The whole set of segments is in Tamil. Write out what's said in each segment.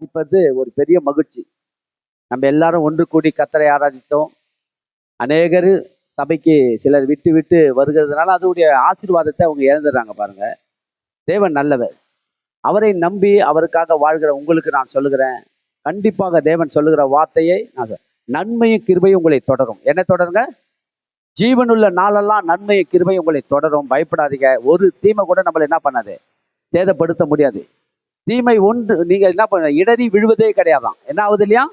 இப்ப ஒரு பெரிய மகிழ்ச்சி. நம்ம எல்லாரும் ஒன்று கூடி கர்த்தரை ஆராதித்தோம். அநேகர் சபைக்கு சிலர் விட்டு விட்டு வருகிறதுனால அதோடைய ஆசீர்வாதத்தை அவங்க இழந்துடுறாங்க பாருங்க. தேவன் நல்லவர். அவரை நம்பி அவருக்காக வாழ்கிற உங்களுக்கு நான் சொல்லுகிறேன், கண்டிப்பாக தேவன் சொல்லுகிற வார்த்தையை நன்மையும் கிருபையும் உங்களை தொடரும். என்ன தொடருங்க? ஜீவனுள்ள நாளெல்லாம் நன்மையும் கிருபையும் உங்களை தொடரும். பயப்படாதீங்க. ஒரு தீமை கூட நம்மளை என்ன பண்ணாது, சேதப்படுத்த முடியாது. தீமை ஒன்று நீங்க என்ன பண்ண இடறி விழுவதே கிடையாதான். என்ன ஆகுது இல்லையா?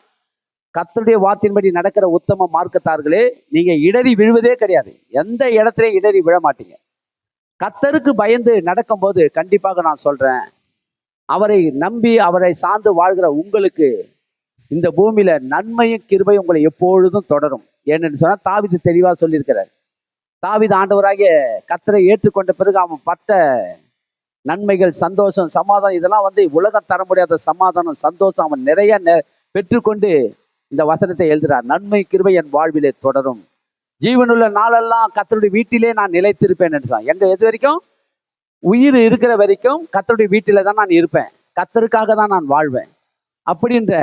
கர்த்தருடைய வார்த்தையின்படி நடக்கிற உத்தம மார்க்கத்தார்களே, நீங்க இடறி விழுவதே கிடையாது. எந்த இடத்துலையும் இடறி விழ மாட்டீங்க. கர்த்தருக்கு பயந்து நடக்கும்போது கண்டிப்பாக நான் சொல்றேன், அவரை நம்பி அவரை சார்ந்து வாழ்கிற உங்களுக்கு இந்த பூமியில நன்மையும் கிருபையும் உங்களை எப்பொழுதும் தொடரும். ஏன்னு சொன்னா தாவீது தெளிவா சொல்லியிருக்கிறார். தாவீது ஆண்டவராகிய கர்த்தரை ஏற்றுக்கொண்ட பிறகு அவன் பட்ட நன்மைகள், சந்தோஷம், சமாதானம், இதெல்லாம் உலகம் தர முடியாத சமாதானம், சந்தோஷம் அவன் நிறைய பெற்றுக்கொண்டு இந்த வசனத்தை எழுதுறார். நன்மை கிருபை என் வாழ்விலே தொடரும். ஜீவனுள்ள நாளெல்லாம் கர்த்தருடைய வீட்டிலே நான் நிலைத்திருப்பேன் என்று சொன்னான். எங்க எது வரைக்கும்? உயிர் இருக்கிற வரைக்கும் கர்த்தருடைய வீட்டில தான் நான் இருப்பேன். கர்த்தருக்காக தான் நான் வாழ்வேன் அப்படின்ற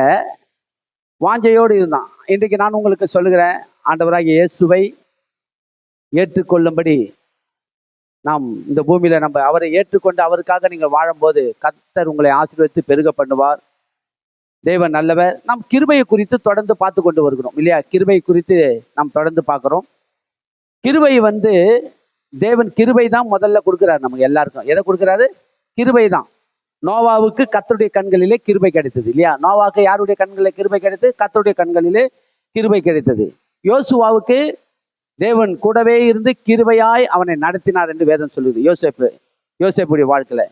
வாஞ்சையோடு இருந்தான். இன்றைக்கு நான் உங்களுக்கு சொல்லுகிறேன், ஆண்டவராகிய இயேசுவை ஏற்றுக்கொள்ளும்படி நாம் இந்த பூமியில நம்ம அவரை ஏற்றுக்கொண்டு அவருக்காக நீங்கள் வாழும்போது கர்த்தர் உங்களை ஆசீர்வதித்து பெருக பண்ணுவார். தேவன் நல்லவர். நாம் கிருபையை குறித்து தொடர்ந்து பார்த்து கொண்டு வருகிறோம் இல்லையா? கிருபை குறித்து நாம் தொடர்ந்து பார்க்கிறோம். கிருபை தேவன் கிருபை தான் முதல்ல கொடுக்குறாரு நமக்கு எல்லாருக்கும். எதை கொடுக்குறாரு? கிருபை தான். நோவாவுக்கு கர்த்தருடைய கண்களிலே கிருபை கிடைத்தது இல்லையா? நோவாவுக்கு யாருடைய கண்களிலே கிருபை கிடைத்தது? கர்த்தருடைய கண்களிலே கிருபை கிடைத்தது. யோசுவாவுக்கு தேவன் கூடவே இருந்து கிருபையாய் அவனை நடத்தினார் என்று வேதம் சொல்லுது. யோசேப்புடைய வாழ்க்கையில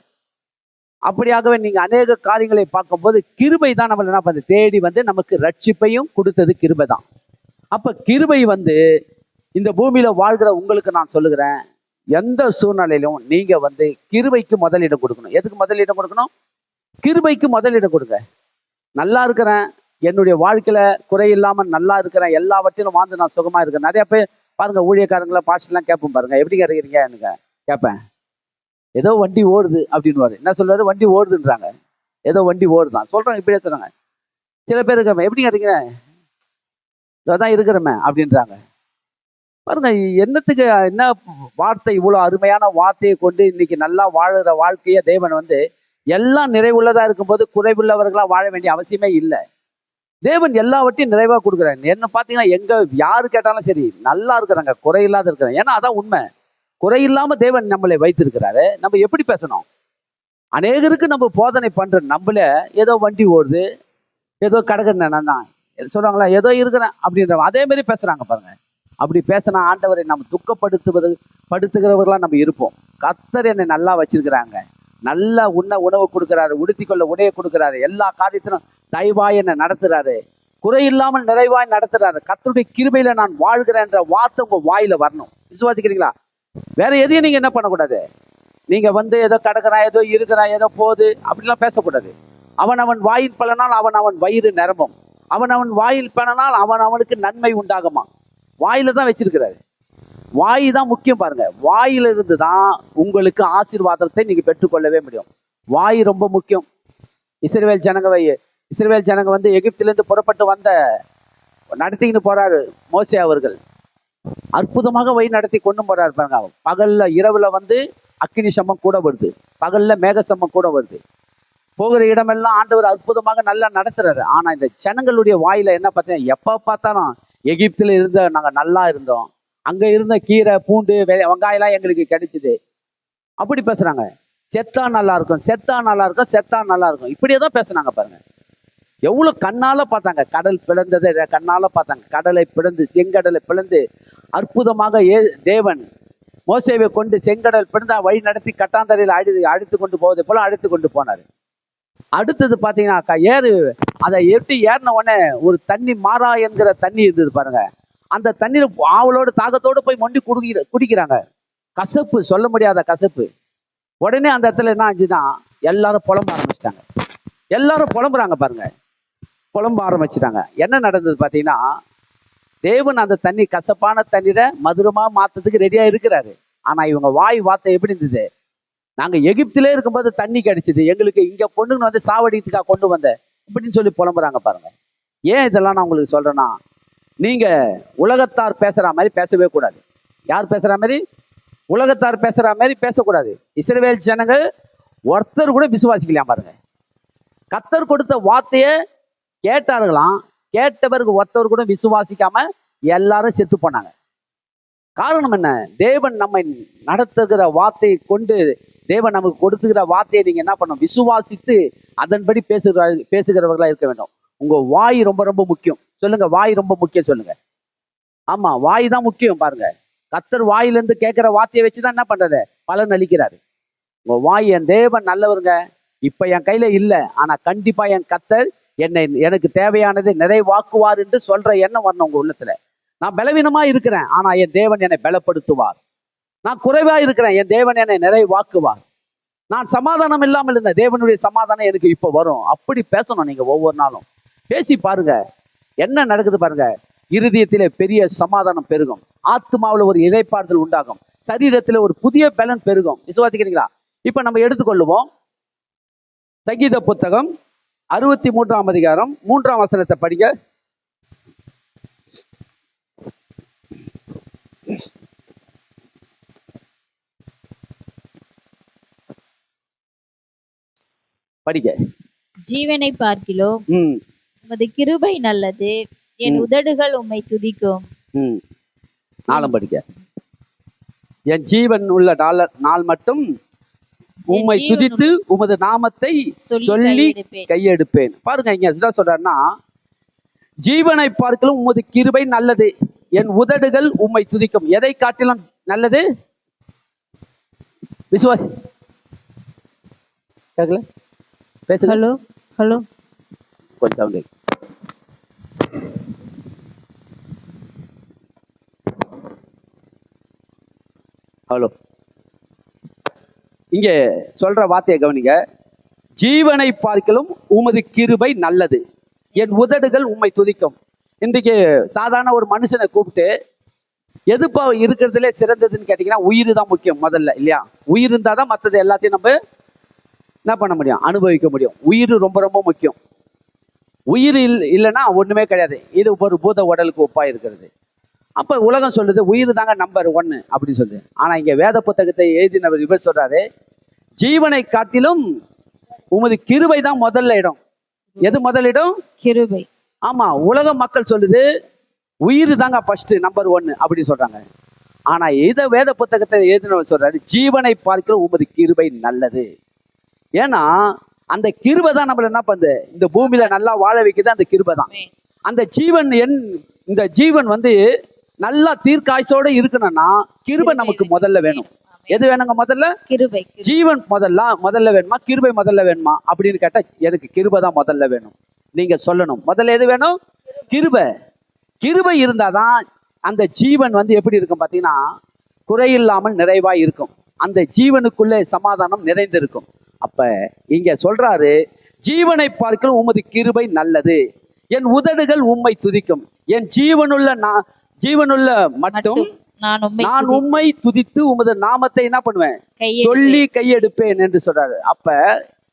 அப்படியாகவே நீங்க அநேக காரியங்களை பார்க்கும்போது கிருபை தான் நம்மளை என்ன பண்ணது, தேடி நமக்கு ரட்சிப்பையும் கொடுத்தது கிருபை தான். அப்ப கிருபை இந்த பூமியில வாழ்கிற உங்களுக்கு நான் சொல்லுகிறேன், எந்த சூழ்நிலையிலும் நீங்க கிருபைக்கு முதலிடம் கொடுக்கணும். எதுக்கு முதலிடம் கொடுக்கணும்? கிருபைக்கு முதலிடம் கொடுங்க. நல்லா இருக்கிறேன், என்னுடைய வாழ்க்கையில குறை இல்லாம நல்லா இருக்கிறேன், எல்லாவற்றிலும் நான் சுகமா இருக்கேன். நிறைய பேர் பாருங்க, ஊழியக்காரங்களை பாட்ஸ்லாம் கேட்போம் பாருங்க, எப்படி கிடைக்கிறீங்க எனக்கு கேட்பேன். ஏதோ வண்டி ஓடுது அப்படின்வாரு. என்ன சொல்றாரு? வண்டி ஓடுதுன்றாங்க. ஏதோ வண்டி ஓடுதான் சொல்றாங்க, இப்படியே சொல்றாங்க. சில பேர் எப்படி கிடைக்கிற, இதான் இருக்கிறமே அப்படின்றாங்க. பாருங்க, என்னத்துக்கு என்ன வார்த்தை, இவ்வளவு அருமையான வார்த்தையை கொண்டு இன்னைக்கு நல்லா வாழுற வாழ்க்கைய தேவன் எல்லாம் நிறைவுள்ளதா இருக்கும்போது குறைவுள்ளவர்களா வாழ வேண்டிய அவசியமே இல்லை. தேவன் எல்லாவற்றையும் நிறைவா கொடுக்குறாங்க. என்ன பார்த்தீங்கன்னா, எங்க யாரு கேட்டாலும் சரி நல்லா இருக்கிறாங்க, குறையில்லாத இருக்கிறாங்க. ஏன்னா அதான் உண்மை. குறையில்லாம தேவன் நம்மளை வைத்திருக்கிறாரு. நம்ம எப்படி பேசணும்? அநேகருக்கு நம்ம போதனை பண்ற நம்மள ஏதோ வண்டி ஓடுது, ஏதோ கடற்கரை தான் சொல்றாங்களா, ஏதோ இருக்கிறேன் அப்படின்ற அதே மாதிரி பேசுறாங்க பாருங்க. அப்படி பேசினா ஆண்டவரை நம்ம படுத்துகிறவர்களா நம்ம இருப்போம். கர்த்தர் என்னை நல்லா வச்சிருக்கிறாங்க, நல்லா உணவு கொடுக்குறாரு, உடுத்திக்கொள்ள உடைய கொடுக்குறாரு, எல்லா காரியத்திலும் தயவாய் என்னை நடத்துறாரு, குறையில்லாமல் நிறைவாய் நடத்துறாரு, கர்த்தருடைய கிருபையில நான் வாழ்கிறேன் என்ற வார்த்தை உங்க வாயில வரணும். விசுவாசிக்கிறீங்களா? வேற எதையும் நீங்க என்ன பண்ணக்கூடாது. நீங்க ஏதோ கடற்கறான், ஏதோ இருக்கிறான், ஏதோ போகுது அப்படிலாம் பேசக்கூடாது. அவன் வாயில் பலனால் அவன் வயிறு நிரம்பும், அவன் வாயில் பலனால் அவனுக்கு நன்மை உண்டாகுமா. வாயில தான் வச்சிருக்கிறாரு. வாய் தான் முக்கியம் பாருங்க. வாயிலிருந்து தான் உங்களுக்கு ஆசீர்வாதத்தை நீங்க பெற்றுக்கொள்ளவே முடியும். வாய் ரொம்ப முக்கியம். இஸ்ரவேல் ஜனங்க எகிப்திலிருந்து புறப்பட்டு நடத்திக்கிட்டு போறாரு மோசே அவர்கள். அற்புதமாக வழி நடத்தி கொண்டு போறாரு பாருங்க. பகல்ல இரவுல அக்கினி சம்மம் கூட வருது, பகல்ல மேக சம்மம் கூட வருது. போகிற இடமெல்லாம் ஆண்டவர் அற்புதமாக நல்லா நடத்துறாரு. ஆனா இந்த ஜனங்களுடைய வாயில என்ன பார்த்தீங்கன்னா, எப்ப பார்த்தாலும் எகிப்தில நாங்க நல்லா இருந்தோம், அங்க இருந்த கீரை பூண்டு வெங்காயம்லாம் எங்களுக்கு கிடைச்சிது அப்படி பேசுறாங்க. செத்தா நல்லா இருக்கும், செத்தா நல்லா இருக்கும், செத்தா நல்லா இருக்கும், இப்படியே தான் பேசுனாங்க பாருங்க. எவ்வளவு கண்ணால பார்த்தாங்க, கடல் பிளந்ததை கண்ணால பார்த்தாங்க. கடலை பிளந்து, செங்கடலை பிளந்து அற்புதமாக தேவன் மோசேவை கொண்டு செங்கடல் பிளந்து வழி நடத்தி கட்டாந்தரையில் அழைத்து கொண்டு போவதை போல அழைத்து கொண்டு போனாரு. அடுத்தது பாத்தீங்கன்னா, அதை ஏறின உடனே ஒரு தண்ணி, மாறா என்கிற தண்ணி இருந்தது பாருங்க. அந்த தண்ணீர் ஆவலோடு தாகத்தோடு போய் மொண்டி குடிக்கிறாங்க. கசப்பு, சொல்ல முடியாத கசப்பு. உடனே அந்த இடத்துல என்ன ஆச்சுன்னா, எல்லாரும் புலம்ப ஆரம்பிச்சிட்டாங்க. எல்லாரும் புலம்புறாங்க பாருங்க, புலம்ப ஆரம்பிச்சுட்டாங்க. என்ன நடந்தது பாத்தீங்கன்னா, தேவன் அந்த தண்ணி, கசப்பான தண்ணீரை மதுரமா மாத்துறதுக்கு ரெடியா இருக்கிறாரு. ஆனா இவங்க வாய் வார்த்தை எப்படி இருந்தது, நாங்க எகிப்திலே இருக்கும்போது தண்ணி கிடைச்சது, எங்களுக்கு இங்க பொண்ணுங்க சாவடித்துக்காக கொண்டு வந்த அப்படின்னு சொல்லி புலம்புறாங்க பாருங்க. ஏன் இதெல்லாம் நான் உங்களுக்கு சொல்றேன்னா, நீங்க உலகத்தார் பேசுற மாதிரி பேசவே கூடாது. யார் பேசுற மாதிரி? உலகத்தார் பேசுற மாதிரி பேசக்கூடாது. இஸ்ரவேல் ஜனங்கள் ஒருத்தர் கூட விசுவாசிக்கலாம் பாருங்க. கர்த்தர் கொடுத்த வார்த்தையை கேட்டார்களாம், கேட்ட பிறகு ஒருத்தர் கூட விசுவாசிக்காம எல்லாரும் செத்து போனாங்க. காரணம் என்ன? தேவன் நம்மை நடத்துகிற வார்த்தையை கொண்டு, தேவன் நமக்கு கொடுத்துக்கிற வார்த்தையை நீங்க என்ன பண்ணணும்? விசுவாசித்து அதன்படி பேசுகிறவர்களா இருக்க வேண்டும். உங்க வாய் ரொம்ப ரொம்ப முக்கியம். சொல்லுங்க, வாய் ரொம்ப முக்கியம் சொல்லுங்க. ஆமா, வாய் தான் முக்கியம் பாருங்க. கர்த்தர் வாயிலிருந்து கேட்கிற வார்த்தையை வச்சுதான் என்ன பண்றது? பலன் அளிக்கிறாரு. உங்க வாய், என் தேவன் நல்லவருங்க, இப்ப என் கையில இல்லை, ஆனா கண்டிப்பா என் கர்த்தர் எனக்கு தேவையானதை நிறைவாக்குவார் என்று சொல்ற எண்ணம் வரணும் உங்க உள்ளத்துல. நான் பலவீனமா இருக்கிறேன், ஆனா என் தேவன் என்னை பலப்படுத்துவார். நான் குறைவா இருக்கிறேன், என் தேவன் என்னை நிறைவாக்குவார். நான் சமாதானம் இல்லாமல் இருந்த தேவனுடைய சமாதானம் எனக்கு இப்ப வரும். அப்படி பேசணும் நீங்க ஒவ்வொரு நாளும். பேசி பாருங்க, என்ன நடக்குது பாருங்க. இருதயத்திலே பெரிய சமாதானம் பெருகும், ஆத்மாவில் ஒரு இளைப்பாறுதல் உண்டாகும், சரீரத்தில் ஒரு புதிய பலன் பெருகும். விசுவாசிக்கிறீங்களா? இப்ப நம்ம எடுத்துக்கொள்ளுவோம் சங்கீத புத்தகம் 63ஆம் அதிகாரம் 3ஆம் வசனத்தை படிங்க. படிக்க. ஜீவனை பார்க்கிலும் உமது கிருபை நல்லது, என் உதடுகள் உம்மை துதிக்கும். நாளும் படிக்க. என் ஜீவன் உள்ள நாள் மட்டும் உம்மை துதித்து உமது நாமத்தை சொல்லி கையெடுப்பேன். பாருங்க, இங்க என்ன சொல்றாருன்னா, ஜீவனை பார்க்கலும் உமது கிருபை நல்லது, என் உதடுகள் உம்மை துதிக்கும். எதை காட்டிலும் நல்லது? விசுவாசி கேட்கல? பேசுங்க. ஹலோ ஹலோ, கொஞ்சம் ஹலோ. இங்கே சொல்ற வார்த்தையை கவனிங்க. ஜீவனை பார்க்கலும் உமது கிருபை நல்லது, என் உதடுகள் உம்மை துதிக்கும். இன்றைக்கு சாதாரண ஒரு மனுஷனை கூப்பிட்டு எதுப்பா இருக்கிறதுலே சிறந்ததுன்னு கேட்டீங்கன்னா, உயிர் தான் முக்கியம் முதல்ல, இல்லையா? உயிர் இருந்தால் தான் மற்றது எல்லாத்தையும் நம்ம என்ன பண்ண முடியும்? அனுபவிக்க முடியும். உயிர் ரொம்ப ரொம்ப முக்கியம். உயிர் இல்லைன்னா ஒண்ணுமே கிடையாது. இது ஒரு பூத உடலுக்கு ஒப்பா இருக்கிறது. அப்ப உலகம் சொல்லுது உயிர் தாங்க நம்பர் 1 அப்படின்னு சொல்லுது. ஆனா இங்க வேத புத்தகத்தை எழுதினவர் இவர் சொல்றாரு, ஜீவனை காட்டிலும் உமது கிருபை தான் முதல்ல இடம். எது முதலிடம்? கிருபை. ஆமா, உலக மக்கள் சொல்லுது உயிர் தாங்க ஃபர்ஸ்ட் நம்பர் 1 அப்படி சொல்றாங்க. ஆனா இத வேத புத்தகத்தை எழுதினவர் சொல்றாரு, ஜீவனை பார்க்கிற உமது கிருபை நல்லது. ஏன்னா அந்த கிருபை தான் நம்மள என்ன பண்ணுது? இந்த பூமியில நல்லா வாழ வைக்குது. அந்த கிருபை தான். அந்த ஜீவன் இந்த ஜீவன் நல்லா தீர்க்காய்ச்சோட இருக்கணும்னா கிருபை நமக்கு முதல்ல வேணும். எது வேணுங்க? முதல்ல கிருபை. ஜீவன் முதல்ல வேணுமா, கிருபை முதல்ல வேணுமா அப்படின்னு கேட்டா எனக்கு கிருபை தான் முதல்ல வேணும். நீங்க சொல்லணும், முதல்ல எது வேணும்? கிருபை. கிருபை இருந்தாதான் அந்த ஜீவன் எப்படி இருக்கும் பாத்தீங்கன்னா, குறையில்லாமல் நிறைவா இருக்கும். அந்த ஜீவனுக்குள்ளே சமாதானம் நிறைந்திருக்கும். அப்ப இங்க சொல்றாரு, ஜீவனை பார்க்க உமது கிருபை நல்லது, என் உதடுகள் உம்மை துதிக்கும். என் ஜீவனுள்ள மட்டும் நான் உம்மை துதித்து உமது நாமத்தை என்ன பண்ணுவேன்? சொல்லி கையெடுப்பேன் என்று சொல்றாரு. அப்ப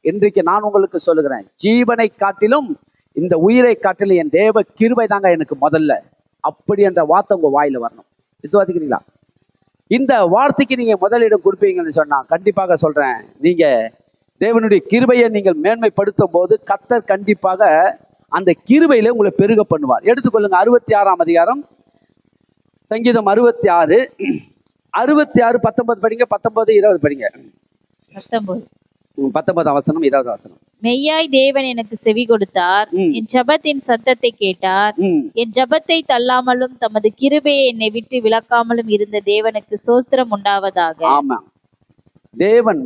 இன்றைக்கு நான் உங்களுக்கு சொல்லுகிறேன், ஜீவனை காட்டிலும் இந்த உயிரை காட்டிலும் என் தேவ கிருபை தாங்க எனக்கு முதல்ல. அப்படி என்ற வார்த்தை உங்க வாயில வரணும். விசுவாசிக்கிறீங்களா? இந்த வார்த்தைக்கு நீங்க முதலிடம் கொடுப்பீங்கன்னு சொன்னா கண்டிப்பாக சொல்றேன், நீங்க தேவனுடைய கிருபையை நீங்கள் மேன்மைப்படுத்தும் போது கர்த்தர் கண்டிப்பாக அந்த கிருபையில உங்களை பெருக பண்ணுவார். எடுத்துக்கொள்ளுங்க 66ஆம் அதிகாரம் சங்கீதம் 66 19 படிங்க, 19 20 படிங்க. 19ஆம் வசனம் 20ஆம் வசனம். மெய்யாய் தேவன் எனக்கு செவி கொடுத்தார், என் ஜெபத்தின் சத்தத்தை கேட்டார். என் ஜெபத்தை தள்ளாமலும் தமது கிருபையை என்னை விட்டு விலக்காமலும் இருந்த தேவனுக்கு ஸ்தோத்திரம் உண்டாவதாக. ஆமா, தேவன்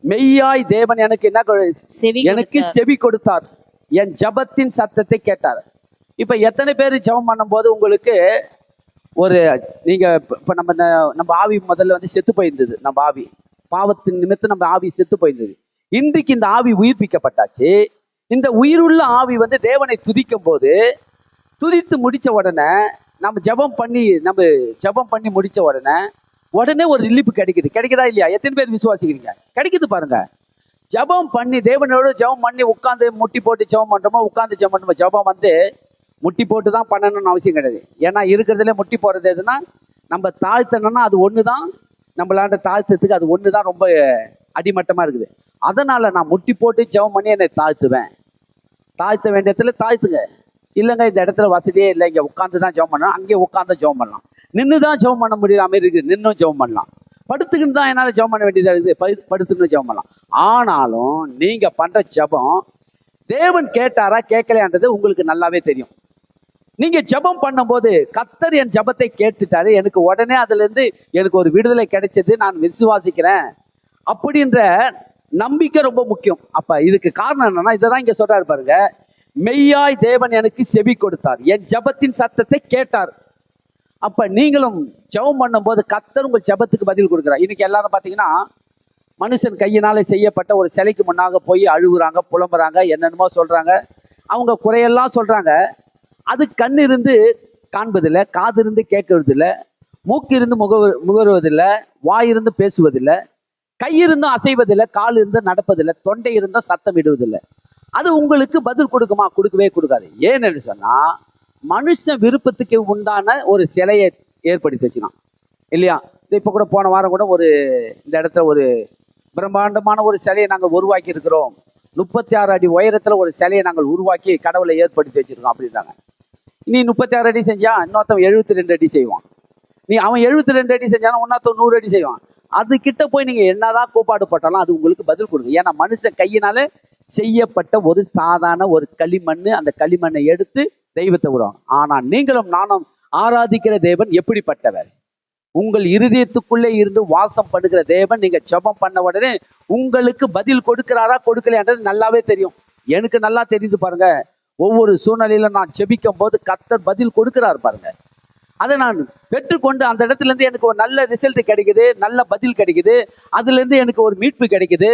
மெய்யாய் தேவன் எனக்கு எனக்கு செவி கொடுத்தார், என் ஜெபத்தின் சத்தத்தை கேட்டார். இப்ப எத்தனை பேர் ஜெபம் பண்ணும் போது உங்களுக்கு நீங்க இப்ப நம்ம ஆவி முதல்ல செத்து போயிருந்தது. நம்ம ஆவி பாவத்தின் நிமித்தம் நம்ம ஆவி செத்து போயிருந்தது. இன்றைக்கு இந்த ஆவி உயிர்ப்பிக்கப்பட்டாச்சு. இந்த உயிருள்ள ஆவி தேவனை துதிக்கும் போது, துதித்து முடிச்ச உடனே நம்ம ஜெபம் பண்ணி முடிச்ச உடனே ஒரு ரிலீஃப் கிடைக்குதா இல்லையா? எத்தனை பேர் விசுவாசிக்கிறீங்க? கிடைக்குது பாருங்க. ஜெபம் பண்ணி தேவனோட ஜெபம் பண்ணி உட்காந்து முட்டி போட்டு ஜெபம் பண்றோமோ, உட்காந்து ஜெபம் பண்ணுறோமோ, ஜெபம் வந்து முட்டி போட்டு தான் பண்ணணும்னு அவசியம் கிடையாது. ஏன்னா இருக்கிறதுல முட்டி போடுறது எதுனா, நம்ம தாழ்த்தணும்னா அது ஒன்று தான், நம்மளாண்ட தாழ்த்தத்துக்கு அது ஒன்று தான் ரொம்ப அடிமட்டமாக இருக்குது. அதனால நான் முட்டி போட்டு ஜெபம் பண்ணி என்னை தாழ்த்துவேன். தாழ்த்த வேண்டிய இடத்துல தாழ்த்துங்க. இல்லைங்க இந்த இடத்துல வசதியே இல்லை, இங்கே உட்காந்து தான் ஜெபம் பண்ணணும், அங்கே உட்காந்து ஜெபம் பண்ணலாம். நின்று தான் ஜெபம் பண்ண முடியாம இருக்குது, நின்றும் ஜெபம் பண்ணலாம். படுத்துக்கிட்டு தான் என்னால் ஜெபம் பண்ண வேண்டியதாக இருக்குது, படுத்துக்கிட்டு ஜெபம் பண்ணலாம். ஆனாலும் நீங்கள் பண்ணுற ஜெபம் தேவன் கேட்டாரா கேட்கலையான்றது உங்களுக்கு நல்லாவே தெரியும். நீங்க ஜெபம் பண்ணும்போது கர்த்தர் என் ஜெபத்தை கேட்டுட்டாரு, எனக்கு உடனே அதுல இருந்து எனக்கு ஒரு விடுதலை கிடைச்சது, நான் விசுவாசிக்கிறேன் அப்படின்ற நம்பிக்கை ரொம்ப முக்கியம். அப்ப இதுக்கு காரணம் என்னன்னா, இதைதான் இங்க சொல்றாரு பாருங்க, மெய்யாய் தேவன் எனக்கு செவி கொடுத்தார், என் ஜெபத்தின் சத்தத்தை கேட்டார். அப்ப நீங்களும் ஜெபம் பண்ணும்போது கர்த்தர் உங்கள் ஜெபத்துக்கு பதில் கொடுக்குறார். இன்னைக்கு எல்லாரும் பாத்தீங்கன்னா மனுஷன் கையினால செய்யப்பட்ட ஒரு சிலைக்கு முன்னாக போய் அழுகுறாங்க, புலம்புறாங்க, என்னென்னமோ சொல்றாங்க, அவங்க குறையெல்லாம் சொல்றாங்க. அது கண் இருந்து காண்பதில்லை, காது இருந்து கேட்கறதில்லை, மூக்கு இருந்து முகருவதில்லை, வாய் இருந்து பேசுவதில்லை, கை இருந்தும் அசைவதில்லை, கால் இருந்து நடப்பதில்லை, தொண்டை இருந்தும் சத்தம் இடுவதில்லை. அது உங்களுக்கு பதில் கொடுக்குமா? கொடுக்கவே கொடுக்காது. ஏன்னு சொன்னா மனுஷன் விருப்பத்துக்கு உண்டான ஒரு சிலையை ஏற்படுத்தி வச்சுக்கலாம் இல்லையா? இப்போ கூட போன வாரம் கூட ஒரு இந்த இடத்துல ஒரு பிரம்மாண்டமான ஒரு சிலையை நாங்கள் உருவாக்கி இருக்கிறோம், 36 அடி உயரத்தில் ஒரு சிலையை நாங்கள் உருவாக்கி கடவுளை ஏற்படுத்தி வச்சிருக்கோம் அப்படின்றாங்க. நீ 36 அடி செஞ்சா இன்னொருத்தன் 72 அடி செய்வான். அவன் 72 அடி செஞ்சாலும் இன்னொருத்தன் 100 அடி செய்வான். அது கிட்ட போய் நீங்க என்னதான் கோப்பாடு போட்டாலும் அது உங்களுக்கு பதில் கொடுங்க. ஏன்னா மனுஷன் கையினால செய்யப்பட்ட ஒரு சாதாரண ஒரு களிமண், அந்த களிமண்ணை எடுத்து தெய்வத்தை விடுவாங்க. ஆனா நீங்களும் நானும் ஆராதிக்கிற தேவன் எப்படிப்பட்டவர்? உங்கள் இருதயத்துக்குள்ளே இருந்து வாசம் பண்ணுகிற தேவன். நீங்க ஜெபம் பண்ண உடனே உங்களுக்கு பதில் கொடுக்கிறாரா கொடுக்கலையான்றது நல்லாவே தெரியும். எனக்கு நல்லா தெரியுது பாருங்க. ஒவ்வொரு சூழ்நிலையில நான் ஜெபிக்கும் போது கர்த்தர் பதில் கொடுக்கிறார் பாருங்க. அதை நான் பெற்றுக்கொண்டு அந்த இடத்துல இருந்து எனக்கு ஒரு நல்ல ரிசல்ட் கிடைக்குது, நல்ல பதில் கிடைக்குது, அதுல இருந்து எனக்கு ஒரு மீட்பு கிடைக்குது.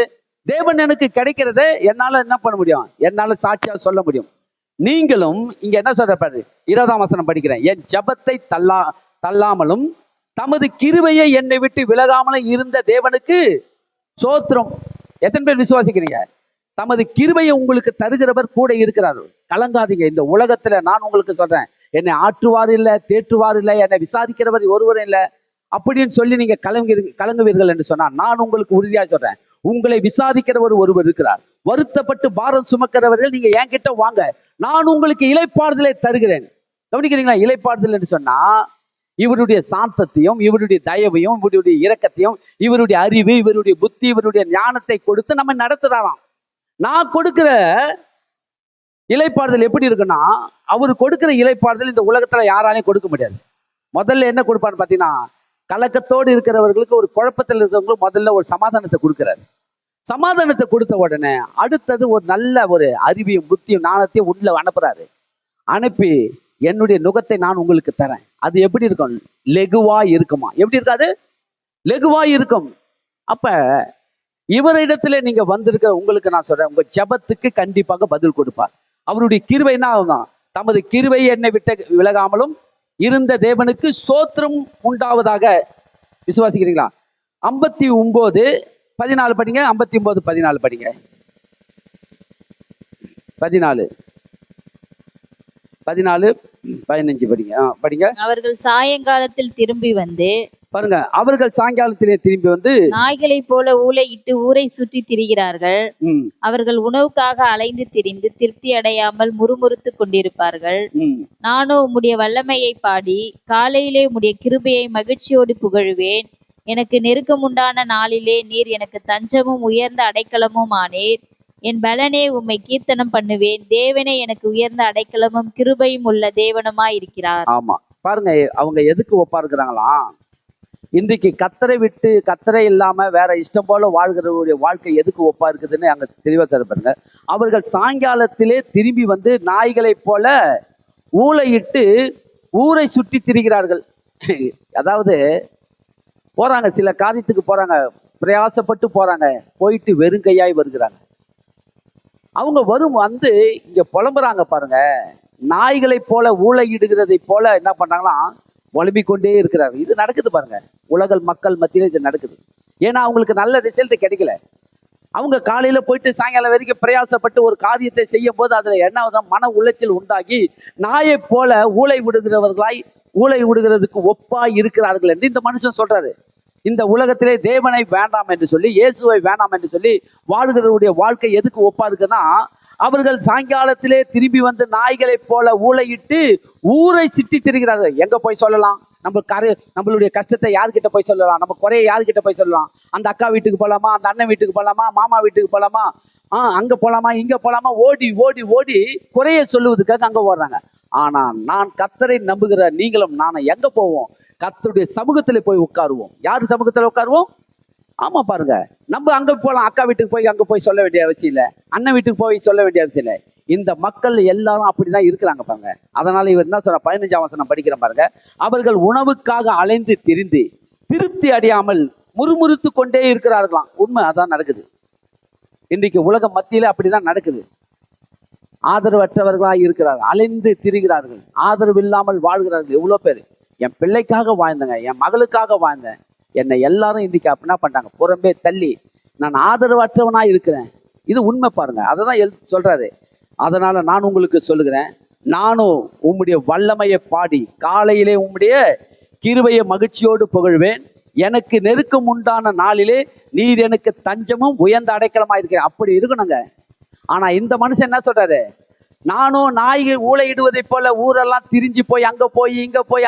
தேவன் எனக்கு கிடைக்கிறத என்னால என்ன பண்ண முடியும்? என்னால சாட்சியா சொல்ல முடியும். நீங்களும் இங்க என்ன சொல்ற பாரு, 20ஆம் வசனம் படிக்கிறேன், என் ஜெபத்தை தள்ளாமலும் தமது கிருபையை என்னை விட்டு விலகாமலும் இருந்த தேவனுக்கு சோத்திரம். எத்தனை பேர் விசுவாசிக்கிறீங்க? தமது கிருபையை உங்களுக்கு தருகிறவர் கூட இருக்கிறார். கலங்காதீங்க. இந்த உலகத்துல நான் உங்களுக்கு சொல்றேன், என்னை ஆற்றுவார் இல்லை, தேற்றுவார் இல்லை, என்னை விசாரிக்கிறவர் ஒருவரும் இல்லை அப்படின்னு சொல்லி நீங்க கலங்குவீர்கள் என்று சொன்னா, நான் உங்களுக்கு உறுதியா சொல்றேன், உங்களை விசாரிக்கிறவர் ஒருவர் இருக்கிறார். வருத்தப்பட்டு பாரம் சுமக்கிறவர்கள் நீங்க என்கிட்ட வாங்க, நான் உங்களுக்கு இளைப்பாறுதலை தருகிறேன். கவனிக்கிறீங்களா? இளைப்பாறுதல் என்று சொன்னா இவருடைய சாந்தத்தையும், இவருடைய தயவையும், இவருடைய இரக்கத்தையும், இவருடைய அறிவு, இவருடைய புத்தி, இவருடைய ஞானத்தை கொடுத்து நம்ம நடத்துறாராம். நான் கொடுக்கிற இளைப்பாறுதல் எப்படி இருக்குன்னா, அவர் கொடுக்கிற இளைப்பாறுதல் இந்த உலகத்துல யாராலையும் கொடுக்க முடியாது. முதல்ல என்ன கொடுப்பான்னு பாத்தீங்கன்னா, கலக்கத்தோடு இருக்கிறவர்களுக்கு, ஒரு குழப்பத்தில் இருக்கிறவங்களுக்கு முதல்ல ஒரு சமாதானத்தை கொடுக்கிறாரு. சமாதானத்தை கொடுத்த உடனே அடுத்தது ஒரு நல்ல ஒரு அறிவியும் புத்தியும் ஞானத்தையும் உள்ள அனுப்புறாரு. அனுப்பி என்னுடைய நுகத்தை நான் உங்களுக்கு தரேன். அது எப்படி இருக்கும்? லெகுவா இருக்குமா? எப்படி இருக்காது? லெகுவா இருக்கும். அப்ப இவரிடத்துல நீங்க வந்திருக்கிற உங்களுக்கு நான் சொல்றேன், உங்க ஜெபத்துக்கு கண்டிப்பாக பதில் கொடுப்பார். அவருடைய கிருபை என்ன ஆகும்? தமது கிருபை என்னை விட்டு விலகாமலும் இருந்த தேவனுக்கு ஸ்தோத்திரம் உண்டாவதாக. விசுவாசிக்கிறீங்களா? 59:14 படிங்க. 59:14 படிங்க. 14:15 படிங்க. படிங்க. அவர்கள் சாயங்காலத்தில் திரும்பி வந்து பாருங்க, அவர்கள் சாயங்காலத்திலே திரும்பி வந்து நாய்களைப் போல ஊளையிட்டு ஊரை சுற்றி திரிகிறார்கள். அவர்கள் உணவுக்காக அலைந்து திரிந்து திருப்தி அடையாமல் முறுமுறுத்து கொண்டிருப்பார்கள். நானோ உம்முடைய வல்லமையை பாடி காலையிலே உம்முடைய கிருபையை மகிழ்ச்சியோடு புகழுவேன். எனக்கு நெருக்கமுண்டான நாளிலே நீர் எனக்கு தஞ்சமும் உயர்ந்த அடைக்கலமும் ஆனீர். என் பலனே உம்மை கீர்த்தனம் பண்ணுவேன். தேவனே எனக்கு உயர்ந்த அடைக்கலமும் கிருபையும் உள்ள தேவனுமாய் இருக்கிறார். ஆமா, பாருங்க, அவங்க எதுக்கு ஒப்பா இருக்கிறாங்களாம்? இன்றைக்கு கத்தரை விட்டு, கத்தரை இல்லாம வேற இஷ்டம் போல வாழ்கிறவருடைய வாழ்க்கை எதுக்கு ஒப்பா இருக்குதுன்னு அங்க தெளிவா தருப்பாருங்க. அவர்கள் சாயங்காலத்திலே திரும்பி வந்து நாய்களைப் போல ஊளையிட்டு ஊரை சுற்றி திரிகிறார்கள். அதாவது போறாங்க, சில காரியத்துக்கு போறாங்க, பிரயாசப்பட்டு போறாங்க, போயிட்டு வெறுங்கையாய் வருகிறாங்க. அவங்க வரும் வந்து இங்க புலம்புறாங்க பாருங்க. நாய்களைப் போல ஊளையிடுகிறதை போல என்ன பண்ணாங்களாம்? புலம்பிக்கொண்டே இருக்கிறாங்க. இது நடக்குது பாருங்க, உலக மக்கள் மத்தியில இது நடக்குது. ஏன்னா அவங்களுக்கு நல்ல ரிசல்ட் கிடைக்கல. அவங்க காலையில போயிட்டு சாயங்காலம் வரைக்கும் பிரயாசப்பட்டு ஒரு காரியத்தை செய்யும் போது அதுல என்ன மன உளைச்சல் உண்டாகி நாயை போல ஊளை விடுகிறதுக்கு ஒப்பாய் இருக்கிறார்கள் என்று இந்த மனுஷன் சொல்றாரு. இந்த உலகத்திலே தேவனை வேண்டாம் என்று சொல்லி, இயேசுவை வேண்டாம் என்று சொல்லி வாழ்கிறவருடைய வாழ்க்கை எதுக்கு ஒப்பா இருக்குன்னா, அவர்கள் சாயங்காலத்திலே திரும்பி வந்து நாய்களை போல ஊளையிட்டு ஊரை சுற்றி திரிகிறார்கள். எங்க போய் சொல்லலாம்? நம்மளுடைய கஷ்டத்தை யார்கிட்ட போய் சொல்லலாம்? நம்ம குறைய யார்கிட்ட போய் சொல்லலாம்? அந்த அக்கா வீட்டுக்கு போகலாமா, அந்த அண்ணன் வீட்டுக்கு போகலாமா, மாமா வீட்டுக்கு போகலாமா, அங்க போகலாமா, இங்க போகலாமா, ஓடி ஓடி ஓடி குறைய சொல்லுவதுக்காக அங்க ஓடுறாங்க. ஆனா நான் கர்த்தரை நம்புகிற நீங்களும் நானும் எங்க போவோம்? கர்த்தருடைய சமூகத்துல போய் உட்காருவோம். யாரு சமூகத்துல உட்காருவோம்? ஆமா பாருங்க, நம்ம அங்க போகலாம். அக்கா வீட்டுக்கு போய் அங்க போய் சொல்ல வேண்டிய அவசியம் இல்லை, அண்ணன் வீட்டுக்கு போய் சொல்ல வேண்டிய அவசியம் இல்லை. இந்த மக்கள் எல்லாரும் அப்படிதான் இருக்கிறாங்க பாருங்க. அதனால இவர் என்ன சொல்ற, 15ஆம் வசனம் படிக்கிறேன் பாருங்க. அவர்கள் உணவுக்காக அலைந்து திரிந்து திருப்தி அடையாமல் முறுமுறுத்து கொண்டே இருக்கிறார்களாம். உண்மை அதான் நடக்குது இன்றைக்கு உலக மத்தியில, அப்படிதான் நடக்குது. ஆதரவற்றவர்களாக இருக்கிறார்கள், அலைந்து திரிகிறார்கள், ஆதரவு இல்லாமல் வாழ்கிறார்கள். எவ்வளவு பேர் என் பிள்ளைக்காக வாழ்ந்தங்க, என் மகளுக்காக வாழ்ந்தேன், என்னை எல்லாரும் இன்னைக்கு அப்படின்னா பண்றாங்க, புறம்பே தள்ளி நான் ஆதரவற்றவனா இருக்கிறேன். இது உண்மை பாருங்க, அதை தான் சொல்றாரு. அதனால நான் உங்களுக்கு சொல்லுகிறேன், நானும் உம்முடைய வல்லமையை பாடி காலையிலே உம்முடைய கிருபையை மகிழ்ச்சியோடு புகழ்வேன். எனக்கு நெருக்கம் உண்டான நாளிலே நீர் எனக்கு தஞ்சமும் உயர்ந்த அடைக்கலமா இருக்கிறேன். அப்படி இருக்கணுங்க. ஆனா இந்த மனுஷன் என்ன சொல்றாரு, நானும் நாய்கள் ஊளையிடுவதை போல ஊரெல்லாம் திரிஞ்சு போய் அங்க போய் இங்க போய்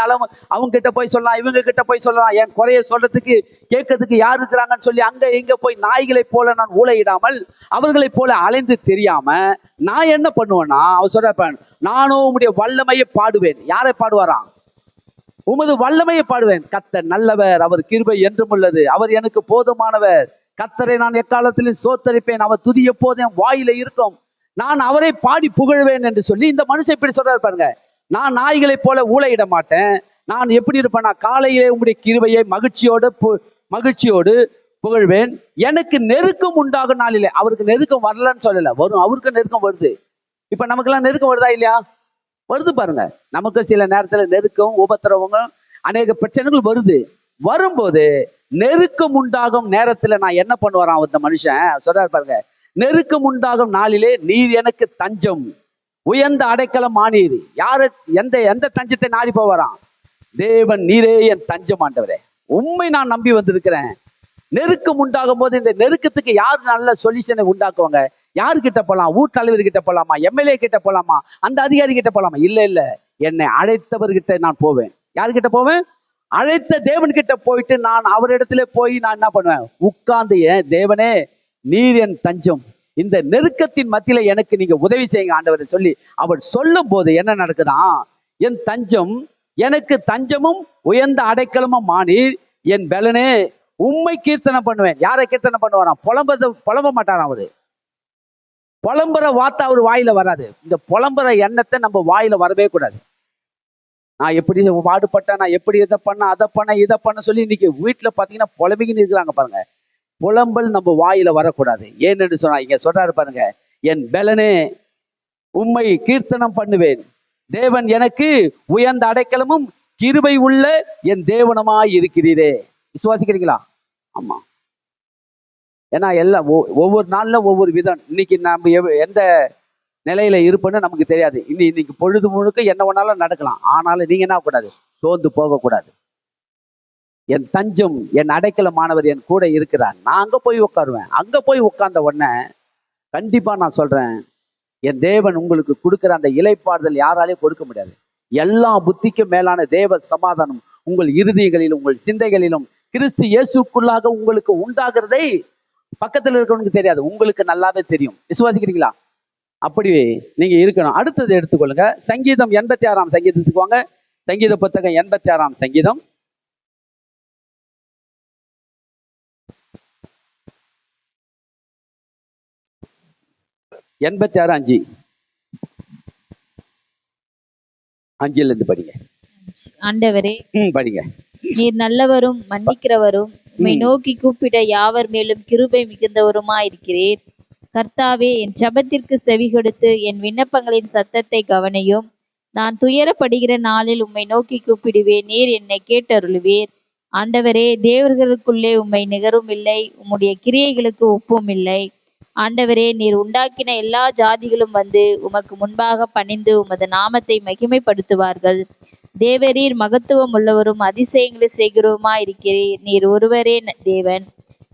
அவங்க கிட்ட போய் சொல்லலாம், இவங்க கிட்ட போய் சொல்லலாம், என் குறைய சொல்றதுக்கு கேட்கறதுக்கு யார் இருக்கிறாங்கன்னு சொல்லி அங்க இங்க போய் நாய்களை போல நான் ஊளையிடாமல் அவர்களை போல அலைந்து தெரியாம நான் என்ன பண்ணுவேன்னா, அவர் சொல்ற, நானும் உம்முடைய வல்லமையை பாடுவேன். யாரை பாடுவாராம்? உமது வல்லமையை பாடுவேன். கர்த்தர் நல்லவர், அவர் கிருபை என்றும் உள்ளது, அவர் எனக்கு போதுமானவர். கர்த்தரை நான் எக்காலத்திலும் சோத்தரிப்பேன், அவர் துதி எப்போதும் வாயில இருக்கும், நான் அவரை பாடி புகழ்வேன் என்று சொல்லி இந்த மனுஷன் இப்படி சொல்றாரு பாருங்க. நான் நாய்களை போல ஊளையிட மாட்டேன். நான் எப்படி இருப்பேன்னா, காலையிலே உங்களுடைய கிருபையை மகிழ்ச்சியோடு புகழ்வேன். எனக்கு நெருக்கம் உண்டாகும் நாளிலே, அவருக்கு நெருக்கம் வரலன்னு சொல்லல, வரும், அவருக்கு நெருக்கம் வருது. இப்ப நமக்கெல்லாம் நெருக்கம் வருதா இல்லையா? வருது பாருங்க. நமக்கு சில நேரத்துல நெருக்கம், உபத்திரவங்கள், அநேக பிரச்சனைகள் வருது. வரும்போது நெருக்கம் உண்டாகும் நேரத்துல நான் என்ன பண்ணுவாராம் அந்த மனுஷன் சொல்றாரு பாருங்க, நெருக்கம் உண்டாகும் நாளிலே நீர் எனக்கு தஞ்சம் உயர்ந்த அடைக்கலம் ஆனீர். யாரு எந்த தஞ்சத்தை நாடி போவாராம்? தேவன் நீரே என் தஞ்சம் ஆண்டவரே, உண்மை நான் நம்பி வந்திருக்கிறேன். நெருக்கம் உண்டாகும் போது இந்த நெருக்கத்துக்கு யார் நல்ல சொல்யூஷனை உண்டாக்குவாங்க? யாருக்கிட்ட போகலாம்? ஊர் தலைவர்கிட்ட போகலாமா? எம்எல்ஏ கிட்ட போகலாமா? அந்த அதிகாரி கிட்ட போகலாமா? இல்ல, என்னை அழைத்தவர்கிட்ட நான் போவேன். யாருக்கிட்ட போவேன்? அழைத்த தேவன் கிட்ட போயிட்டு நான் அவரிடத்துல போய் நான் என்ன பண்ணுவேன்? உட்கார்ந்து, ஏன் தேவனே நீர் என் தஞ்சம், இந்த நெருக்கத்தின் மத்தியில எனக்கு நீங்க உதவி செய்யுங்க ஆண்டவரை சொல்லி அவர் சொல்லும் போது என்ன நடக்குதான், என் தஞ்சம், எனக்கு தஞ்சமும் உயர்ந்த அடைக்கலமும் மானீர், என் பலனே உம்மை கீர்த்தனை பண்ணுவேன். யாரை கீர்த்தனை பண்ணுவாராம்? புலம்ப மாட்டாராம். அவரு புலம்புற வார்த்தை அவர் வாயில வராது. இந்த புலம்புற எண்ணத்தை நம்ம வாயில வரவே கூடாது. நான் எப்படி பாடுபட்டேன், நான் எப்படி இதை பண்ண இதை பண்ண சொல்லி இன்னைக்கு வீட்டுல பாத்தீங்கன்னா புலம்பிக்கின்னு இருக்கிறாங்க பாருங்க. புலம்பல் நம்ம வாயில வரக்கூடாது. ஏன்னு சொன்னா இங்க சொல்றாரு பாருங்க, என் பலனே உம்மை கீர்த்தனம் பண்ணுவேன், தேவன் எனக்கு உயர்ந்த அடைக்கலமும் கிருபை உள்ள என் தேவனமாய் இருக்கிறீரே. விசுவாசிக்கிறீங்களா? ஆமா. ஏன்னா எல்லாம் ஒவ்வொரு நாள்ல ஒவ்வொரு விதம். இன்னைக்கு நம்ம எந்த நிலையில இருப்பேன்னு நமக்கு தெரியாது. இன்னைக்கு பொழுது முழுக்க என்ன வேணாலும் நடக்கலாம். ஆனாலும் நீங்க என்ன கூடாது, சோர்ந்து போகக்கூடாது. என் தஞ்சம், என் அடைக்கலமானவர் என் கூட இருக்கிறார். நான் அங்க போய் உட்காருவேன். அங்க போய் உட்கார்ந்த உடனே கண்டிப்பா நான் சொல்றேன், என் தேவன் உங்களுக்கு கொடுக்கிற அந்த இளைப்பாறுதல் யாராலையும் கொடுக்க முடியாது. எல்லா புத்திக்கும் மேலான தேவ சமாதானம் உங்கள் இருதயங்களிலும் உங்கள் சிந்தைகளிலும் கிறிஸ்து இயேசுக்குள்ளாக உங்களுக்கு உண்டாகிறதை பக்கத்தில் இருக்கிறவனுக்கு தெரியாது, உங்களுக்கு நல்லாவே தெரியும். விசுவாசிக்கிறீங்களா? அப்படி நீங்க இருக்கணும். அடுத்தது எடுத்துக்கொள்ளுங்க, சங்கீதம் 86ஆம் சங்கீதத்துக்கு வாங்க. சங்கீத புத்தகம் 86ஆம் சங்கீதம். அஞ்சிலிருந்து படிங்க. ஆண்டவரே படிங்க. நீர் நல்லவரும் மன்னிக்கிறவரும், உம்மை நோக்கி கூப்பிட யாவர் மேலும் கிருபை மிகுந்தவருமாய் இருக்கிறீர். கர்த்தாவே, என் ஜெபத்திற்கு செவி கொடுத்து என் விண்ணப்பங்களின் சத்தத்தை கவனியும். நான் துயரப்படுகிற நாளில் உம்மை நோக்கி கூப்பிடுவேன், நீர் என்னை கேட்டருளுவீர். ஆண்டவரே, தேவர்களுக்குள்ளே உம்மை நிகரும் இல்லை, உம்முடைய கிரியைகளுக்கு ஒப்பும் இல்லை. ஆண்டவரே, நீர் உண்டாக்கின எல்லா ஜாதிகளும் வந்து உமக்கு முன்பாக பணிந்து உமது நாமத்தை மகிமைப்படுத்துவார்கள். தேவரீர் மகத்துவம் உள்ளவரும் அதிசயங்களை செய்கிறோமா இருக்கிறீர். நீர் ஒருவரே தேவன்.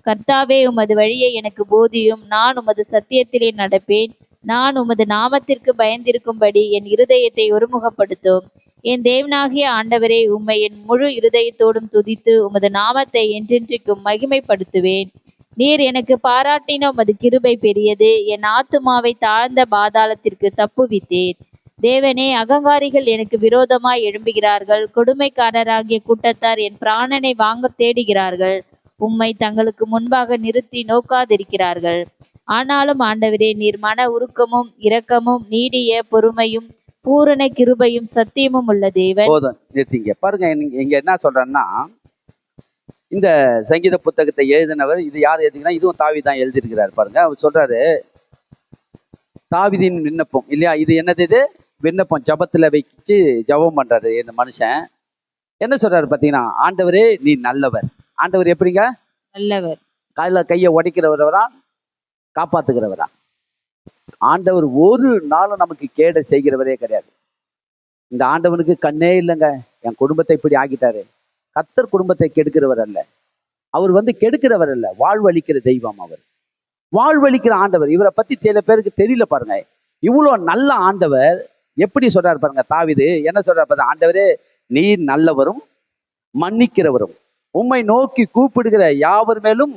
கர்த்தாவே, உமது வழியை எனக்கு போதியும். நான் உமது சத்தியத்திலே நடப்பேன். நான் உமது நாமத்திற்கு பயந்திருக்கும்படி என் இருதயத்தை ஒருமுகப்படுத்தும். என் தேவனாகிய ஆண்டவரே, உம்மை என் முழு இருதயத்தோடும் துதித்து உமது நாமத்தை என்றென்றைக்கும் மகிமைப்படுத்துவேன். நீர் எனக்கு பாராட்டின உமது கிருபை பெரியது. என் ஆத்துமாவை தாழ்ந்த பாதாளத்திற்கு தப்புவித்தேன். தேவனே, அகங்காரிகள் எனக்கு விரோதமாய் எழும்புகிறார்கள். கொடுமைக்காரராகிய கூட்டத்தார் என் பிராணனை வாங்க தேடுகிறார்கள். உம்மை தங்களுக்கு முன்பாக நிறுத்தி நோக்காதிருக்கிறார்கள். ஆனாலும் ஆண்டவரே, நீர் மன உருக்கமும் இரக்கமும் நீடிய பொறுமையும் பூரண கிருபையும் சத்தியமும் உள்ள தேவன். போதும், நிறுத்திங்க. பாருங்க, இங்க என்ன சொல்றேன்னா, இந்த சங்கீத புத்தகத்தை எழுதினவர் இது யார் எழுதினா, இதுவும் தாவீது தான் எழுதியிருக்கிறார். பாருங்க, அவர் சொல்றாரு, தாவீதின் விண்ணப்பம் இல்லையா, இது என்னது? இது விண்ணப்பம், ஜபத்துல வச்சு ஜபம் பண்றாரு இந்த மனுஷன். என்ன சொல்றாரு பாத்தீங்கன்னா, ஆண்டவரே நீ நல்லவர். ஆண்டவர் எப்படிங்க? நல்லவர். கையை உடைக்கிறவரா, காப்பாத்துகிறவரா? ஆண்டவர் ஒரு நாளும் நமக்கு கேட செய்கிறவரே கிடையாது. இந்த ஆண்டவனுக்கு கண்ணே இல்லைங்க. என் குடும்பத்தை இப்படி ஆகிட்டாரு. கர்த்தர் குடும்பத்தை கெடுக்கிறவர் அல்ல. அவர் கெடுக்கிறவர் அல்ல, வாழ்வழிக்கிற தெய்வம். அவர் வாழ்வழிக்கிற ஆண்டவர். இவரை பத்தி சில பேருக்கு தெரியல. பாருங்க, இவ்வளோ நல்ல ஆண்டவர் எப்படி சொல்றாரு பாருங்க. தாவீது என்ன சொல்றாரு பாருங்க, ஆண்டவரே நீர் நல்லவரும் மன்னிக்கிறவரும், உம்மை நோக்கி கூப்பிடுகிற யாவர் மேலும்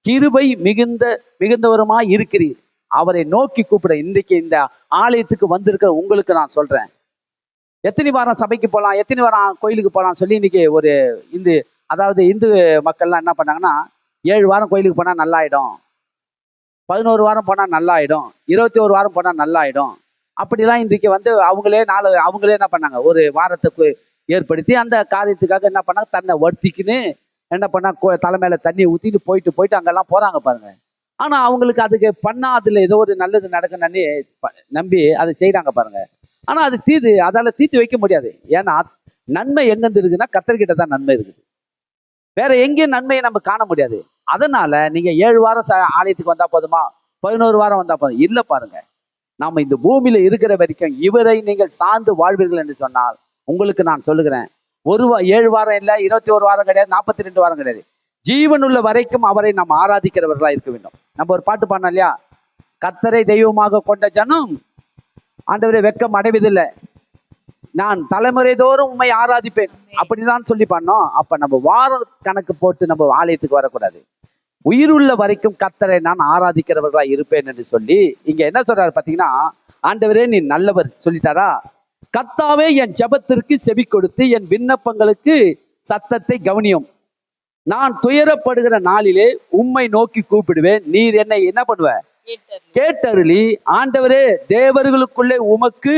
கிருபை மிகுந்தவருமாய் இருக்கிறீர். அவரை நோக்கி கூப்பிட இன்றைக்கு இந்த ஆலயத்துக்கு வந்திருக்கிற உங்களுக்கு நான் சொல்றேன், எத்தனை வாரம் சபைக்கு போகலாம், எத்தனை வாரம் கோயிலுக்கு போகலாம் சொல்லி இன்னைக்கு ஒரு இந்து மக்கள்லாம் என்ன பண்ணாங்கன்னா, 7 வாரம் கோயிலுக்கு போனால் நல்லாயிடும், 11 வாரம் போனால் நல்லாயிடும், 21 வாரம் போனால் நல்லாயிடும், அப்படிலாம் இன்றைக்கு அவங்களே என்ன பண்ணாங்க, ஒரு வாரத்துக்கு ஏற்படுத்தி அந்த காரியத்துக்காக என்ன பண்ணாங்க, தன்னை வர்த்திக்குன்னு என்ன பண்ணா, தலைமையில தண்ணி ஊற்றிட்டு போயிட்டு அங்கெல்லாம் போறாங்க பாருங்க. ஆனா அவங்களுக்கு அதுக்கு பண்ணா அதுல ஏதோ ஒரு நல்லது நடக்குன்னு நம்பி அதை செய்யறாங்க பாருங்க. ஆனா அது அதால தீர்த்து வைக்க முடியாது. ஏன்னா நன்மை எங்கிருந்து இருக்குன்னா கர்த்தர்கிட்ட தான் நன்மை இருக்குது. வேற எங்கேயும் நன்மையை நம்ம காண முடியாது. அதனால நீங்க 7 வாரம் ஆலயத்துக்கு வந்தா போதுமா, 11 வாரம் வந்தா போதும் இல்ல. பாருங்க, நாம இந்த பூமியில இருக்கிற வரைக்கும் இவரை நீங்கள் சார்ந்து வாழ்வீர்கள் என்று சொன்னால், உங்களுக்கு நான் சொல்லுகிறேன், 7 வாரம் இல்லை, 21 வாரம் கிடையாது, 42 வாரம் கிடையாது, ஜீவனுள்ள வரைக்கும் அவரை நாம் ஆராதிக்கிறவர்களா இருக்க வேண்டும். நம்ம ஒரு பாட்டு பாடினோம் இல்லையா, கர்த்தரை தெய்வமாக கொண்ட ஜனம் ஆண்டவரை வெட்கம் அடைவதில்லை, நான் தலைமுறை தோறும் உண்மை ஆராதிப்பேன், அப்படிதான் சொல்லி பாடினோம். அப்ப நம்ம வார கணக்கு போட்டு நம்ம ஆலயத்துக்கு வரக்கூடாது. உயிருள்ள வரைக்கும் கர்த்தரை நான் ஆராதிக்கிறவர்களா இருப்பேன் என்று சொல்லி இங்க என்ன சொல்றாரு பாத்தீங்கன்னா, ஆண்டவரே நீ நல்லவர் சொல்லிட்டாரா. கர்த்தாவே என் ஜெபத்திற்கு செவி கொடுத்து என் விண்ணப்பங்களுக்கு சத்தத்தை கவனியும். நான் துயரப்படுகிற நாளிலே உம்மை நோக்கி கூப்பிடுவேன். நீர் என்னை என்ன பண்ணுவ? கேட்டருளி. ஆண்டவரே தேவர்களுக்குள்ளே உமக்கு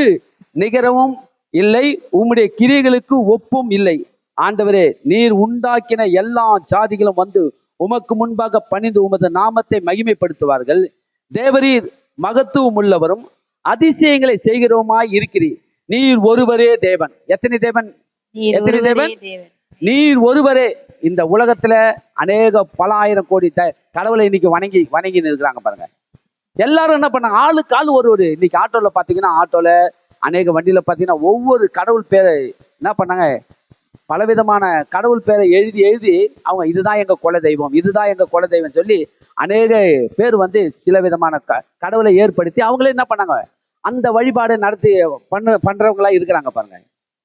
நிகரவும் இல்லை, உம்முடைய கிரியைகளுக்கு ஒப்பும் இல்லை. ஆண்டவரே நீர் உண்டாக்கின எல்லா ஜாதிகளும் வந்து உமக்கு முன்பாக பணிந்து உமது நாமத்தை மகிமைப்படுத்துவார்கள். தேவரீர் மகத்துவம் உள்ளவரும் அதிசயங்களை செய்கிறோமாய் இருக்கிறீர். நீர் ஒருவரே தேவன். எத்தனை தேவன்? எத்தனை தேவன்? நீர் ஒருவரே. இந்த உலகத்துல அநேக பல ஆயிரம் கோடி கடவுளை இன்னைக்கு வணங்கி இருக்கிறாங்க பாருங்க. எல்லாரும் என்ன பண்ணாங்க, ஆளுக்கு ஆளு ஒரு இன்னைக்கு ஆட்டோல பாத்தீங்கன்னா, ஆட்டோல அநேக வண்டியில பாத்தீங்கன்னா ஒவ்வொரு கடவுள் பேரை என்ன பண்ணாங்க, பலவிதமான கடவுள் பேரை எழுதி அவங்க இதுதான் எங்க குல தெய்வம், இதுதான் எங்க குல தெய்வம் சொல்லி அநேக பேர் சில விதமான கடவுளை ஏற்படுத்தி அவங்களே என்ன பண்ணாங்க, அந்த வழிபாடு நடத்தி பண்றவங்களா இருக்கிறாங்க பாருங்க.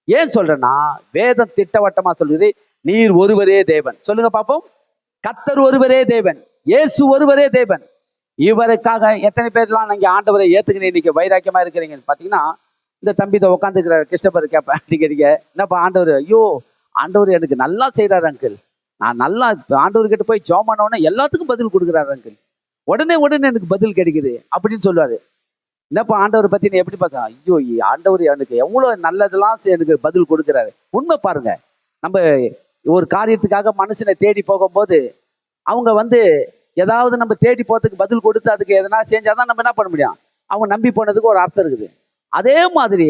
ஏன் சொல்றேன்னா, வேதம் திட்டவட்டமா சொல்லுது, நீர் ஒருவரே தேவன். சொல்லுங்க பாப்போம். கர்த்தர் ஒருவரே தேவன், இயேசு ஒருவரே தேவன். இவருக்காக எத்தனை பேர்லாம் நீங்க ஆண்டவரை ஏத்துக்கிட்டு இன்னைக்கு வைராக்கியமா இருக்கிறீங்கன்னு பாத்தீங்கன்னா, இந்த தம்பி உட்காந்துக்கிற கிருஷ்ணபர் கேட்பேன் அடிக்கடிக்க, என்னப்பா ஆண்டவர், ஐயோ ஆண்டவர் எனக்கு நல்லா செய்யறாரு அங்கிள், நான் நல்லா ஆண்டவர்கிட்ட போய் ஜெபம் பண்ண உடனே எல்லாத்துக்கும் பதில் கொடுக்குறாரு அங்கிள், உடனே எனக்கு பதில் கிடைக்குது அப்படின்னு சொல்லுவாரு. என்னப்பா ஆண்டவரை பத்தி நீ எப்படி பார்த்தா, ஐயோ ஆண்டவர் எனக்கு எவ்வளவு நல்லதெல்லாம் எனக்கு பதில் கொடுக்குறாரு. உண்மை பாருங்க, நம்ம ஒரு காரியத்துக்காக மனுஷனை தேடி போகும்போது அவங்க ஏதாவது நம்ம தேடி போறதுக்கு பதில் கொடுத்து அதுக்கு எதனா செஞ்சாதான் நம்ம என்ன பண்ண முடியும், அவங்க நம்பி போனதுக்கு ஒரு அர்த்தம் இருக்குது. அதே மாதிரி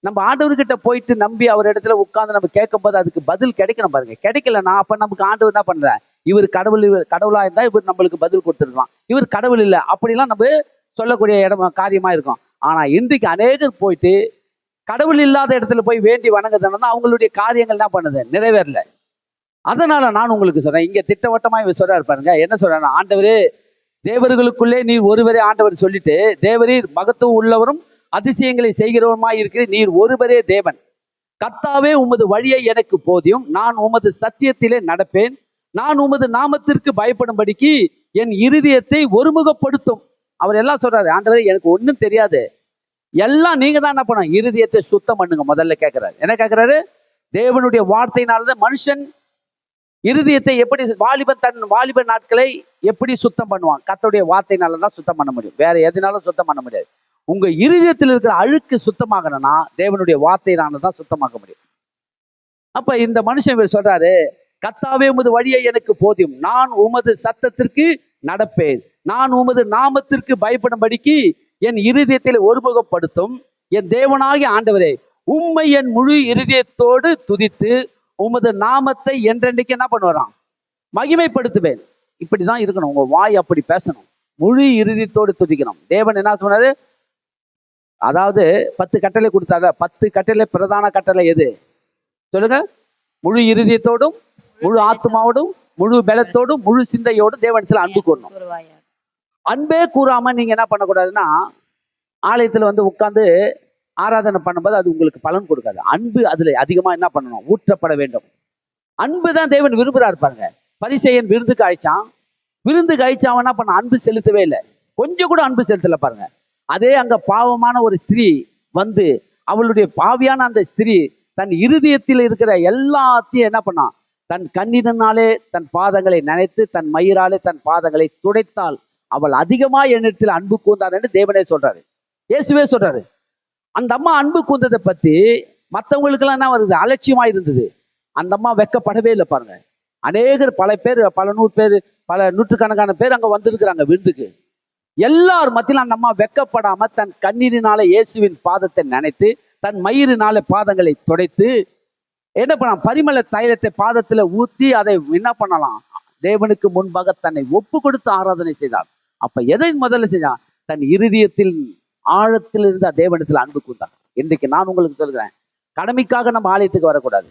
நம்ம ஆண்டவர்கிட்ட போயிட்டு நம்பி அவர் இடத்துல உட்கார்ந்து நம்ம கேட்கும்போது அதுக்கு பதில் கிடைக்கணும் பாருங்க. கிடைக்கலன்னா அப்ப நமக்கு ஆண்டவர் என்ன பண்ற, இவர் கடவுள், இவர் கடவுளா இருந்தா இவர் நம்மளுக்கு பதில் கொடுத்துருக்கலாம், இவர் கடவுள் இல்லை அப்படிலாம் நம்ம சொல்லக்கூடிய காரியமா இருக்கும். ஆனா இன்றைக்கு அநேகர் போயிட்டு கடவுள் இல்லாத இடத்துல போய் வேண்டி வணங்குறதுனா அவங்களுடைய காரியங்கள் என்ன பண்ணுது, நிறைவேறல. அதனால நான் உங்களுக்கு சொல்றேன், இங்க திட்டவட்டமா இவர் சொல்றாரு பாருங்க. என்ன சொல்றாரு, ஆண்டவரே தேவர்களுக்குள்ளே நீர் ஒருவரே ஆண்டவர் சொல்லிட்டு, தேவரீர் மகத்துவம் உள்ளவரும் அதிசயங்களை செய்கிறவருமாய் இருக்கிறீர், நீர் ஒருவரே தேவன். கர்த்தாவே உமது வழியை எனக்கு போதியும், நான் உமது சத்தியத்திலே நடப்பேன், நான் உமது நாமத்திற்கு பயப்படும்படிக்கு என் இருதயத்தை ஒருமுகப்படுத்தும். அவர் எல்லாம் சொல்றாரு, ஆண்டவரே எனக்கு ஒன்றும் தெரியாது, எல்லாம் நீங்க தான் என்ன பண்ணும், இருதயத்தை சுத்தம் பண்ணுங்க முதல்ல கேட்கிறாரு. என்ன கேட்கிறாரு, தேவனுடைய வார்த்தையினால்தான் மனுஷன் இருதயத்தை எப்படி, வாலிபன் தன் வாலிப நாட்களை எப்படி சுத்தம் பண்ணுவான், கர்த்தருடைய வார்த்தையினால தான் சுத்தம் பண்ண முடியும், வேற எதுனாலும் சுத்தம் பண்ண முடியாது. உங்க இருதயத்தில் இருக்கிற அழுக்கு சுத்தமாகணும்னா தேவனுடைய வார்த்தையினால தான் சுத்தமாக்க முடியும். அப்ப இந்த மனுஷன் சொல்றாரு, கர்த்தாவே உமது வழியை எனக்கு போதியும், நான் உமது சத்தத்திற்கு நடப்பேன், நான் உமது நாமத்திற்கு பயப்படும்படிக்கு என் இருதயத்தில் ஒருமுகப்படுத்தும். என் தேவனாகிய ஆண்டவரே, உம்மை என் முழு இருதயத்தோடு துதித்து உமது நாமத்தை என்றென்றைக்கு என்ன பண்ணுவாராம், மகிமைப்படுத்துவேன். இப்படிதான் இருக்கணும், உங்க வாய் அப்படி பேசணும், முழு இருதயத்தோடு துதிக்கணும். தேவன் என்ன சொன்னாரு, அதாவது 10 கட்டளை கொடுத்தாரு, 10 கட்டளை பிரதான கட்டளை எது சொல்லுங்க, முழு இருதயத்தோடும் முழு ஆத்மாவோடும் முழு பலத்தோடும் முழு சிந்தையோடும் தேவனத்தில் அன்பு கூறணும். அன்பே கூறாம நீங்க என்ன பண்ணக்கூடாதுன்னா, ஆலயத்துல வந்து உட்கார்ந்து ஆராதனை பண்ணும்போது அது உங்களுக்கு பலன் கொடுக்காது. அன்பு அதுல அதிகமா என்ன பண்ணணும், ஊற்றப்பட வேண்டும். அன்பு தான் தேவன் விரும்புறாரு பாருங்க. பரிசேயன் விருந்துக்கு அழைச்சான், விருந்துக்கு அழைச்சான் என்ன பண்ண, அன்பு செலுத்தவே இல்லை, கொஞ்சம் கூட அன்பு செலுத்தல பாருங்க. அதே அங்க பாவமான ஒரு ஸ்திரீ வந்து, அவளுடைய பாவியான அந்த ஸ்திரீ தன் இருதயத்தில் இருக்கிற எல்லாத்தையும் என்ன பண்ணான், தன் கண்ணீரினாலே தன் பாதங்களை நனைத்து தன் மயிராலே தன் பாதங்களை துடைத்தாள், அவள் அதிகமா என்னிடத்தில் அன்பு கூர்ந்தாள் என்று தேவனே சொல்றாரு, இயேசுவே சொல்றாரு. அந்த அம்மா அன்பு கூர்ந்ததை பத்தி மற்றவங்களுக்கெல்லாம் என்ன வருது, அலட்சியமா இருந்தது. அந்த அம்மா வெக்கப்படவே இல்லை பாருங்க. அநேகர், பல பேர், பல 100 பேர், பல நூற்றுக்கணக்கான பேர் அங்க வந்திருக்கிறாங்க விருந்துக்கு. எல்லார் மத்தியிலும் அந்த அம்மா வெக்கப்படாம தன் கண்ணீரினால இயேசுவின் பாதத்தை நினைத்து தன் மயிரினால பாதங்களை துடைத்து என்ன பண்ணலாம், பரிமள தைலத்தை பாதத்துல ஊத்தி அதை என்ன பண்ணலாம், தேவனுக்கு முன்பாக தன்னை ஒப்பு கொடுத்து ஆராதனை செய்தார். அப்ப எதை முதல்ல செஞ்சான், தன் இருதயத்தில் ஆழத்தில் இருந்த தேவனத்தில் அன்பு கூர்ந்தார். இன்றைக்கு நான் உங்களுக்கு சொல்கிறேன், கடமைக்காக நம்ம ஆலயத்துக்கு வரக்கூடாது.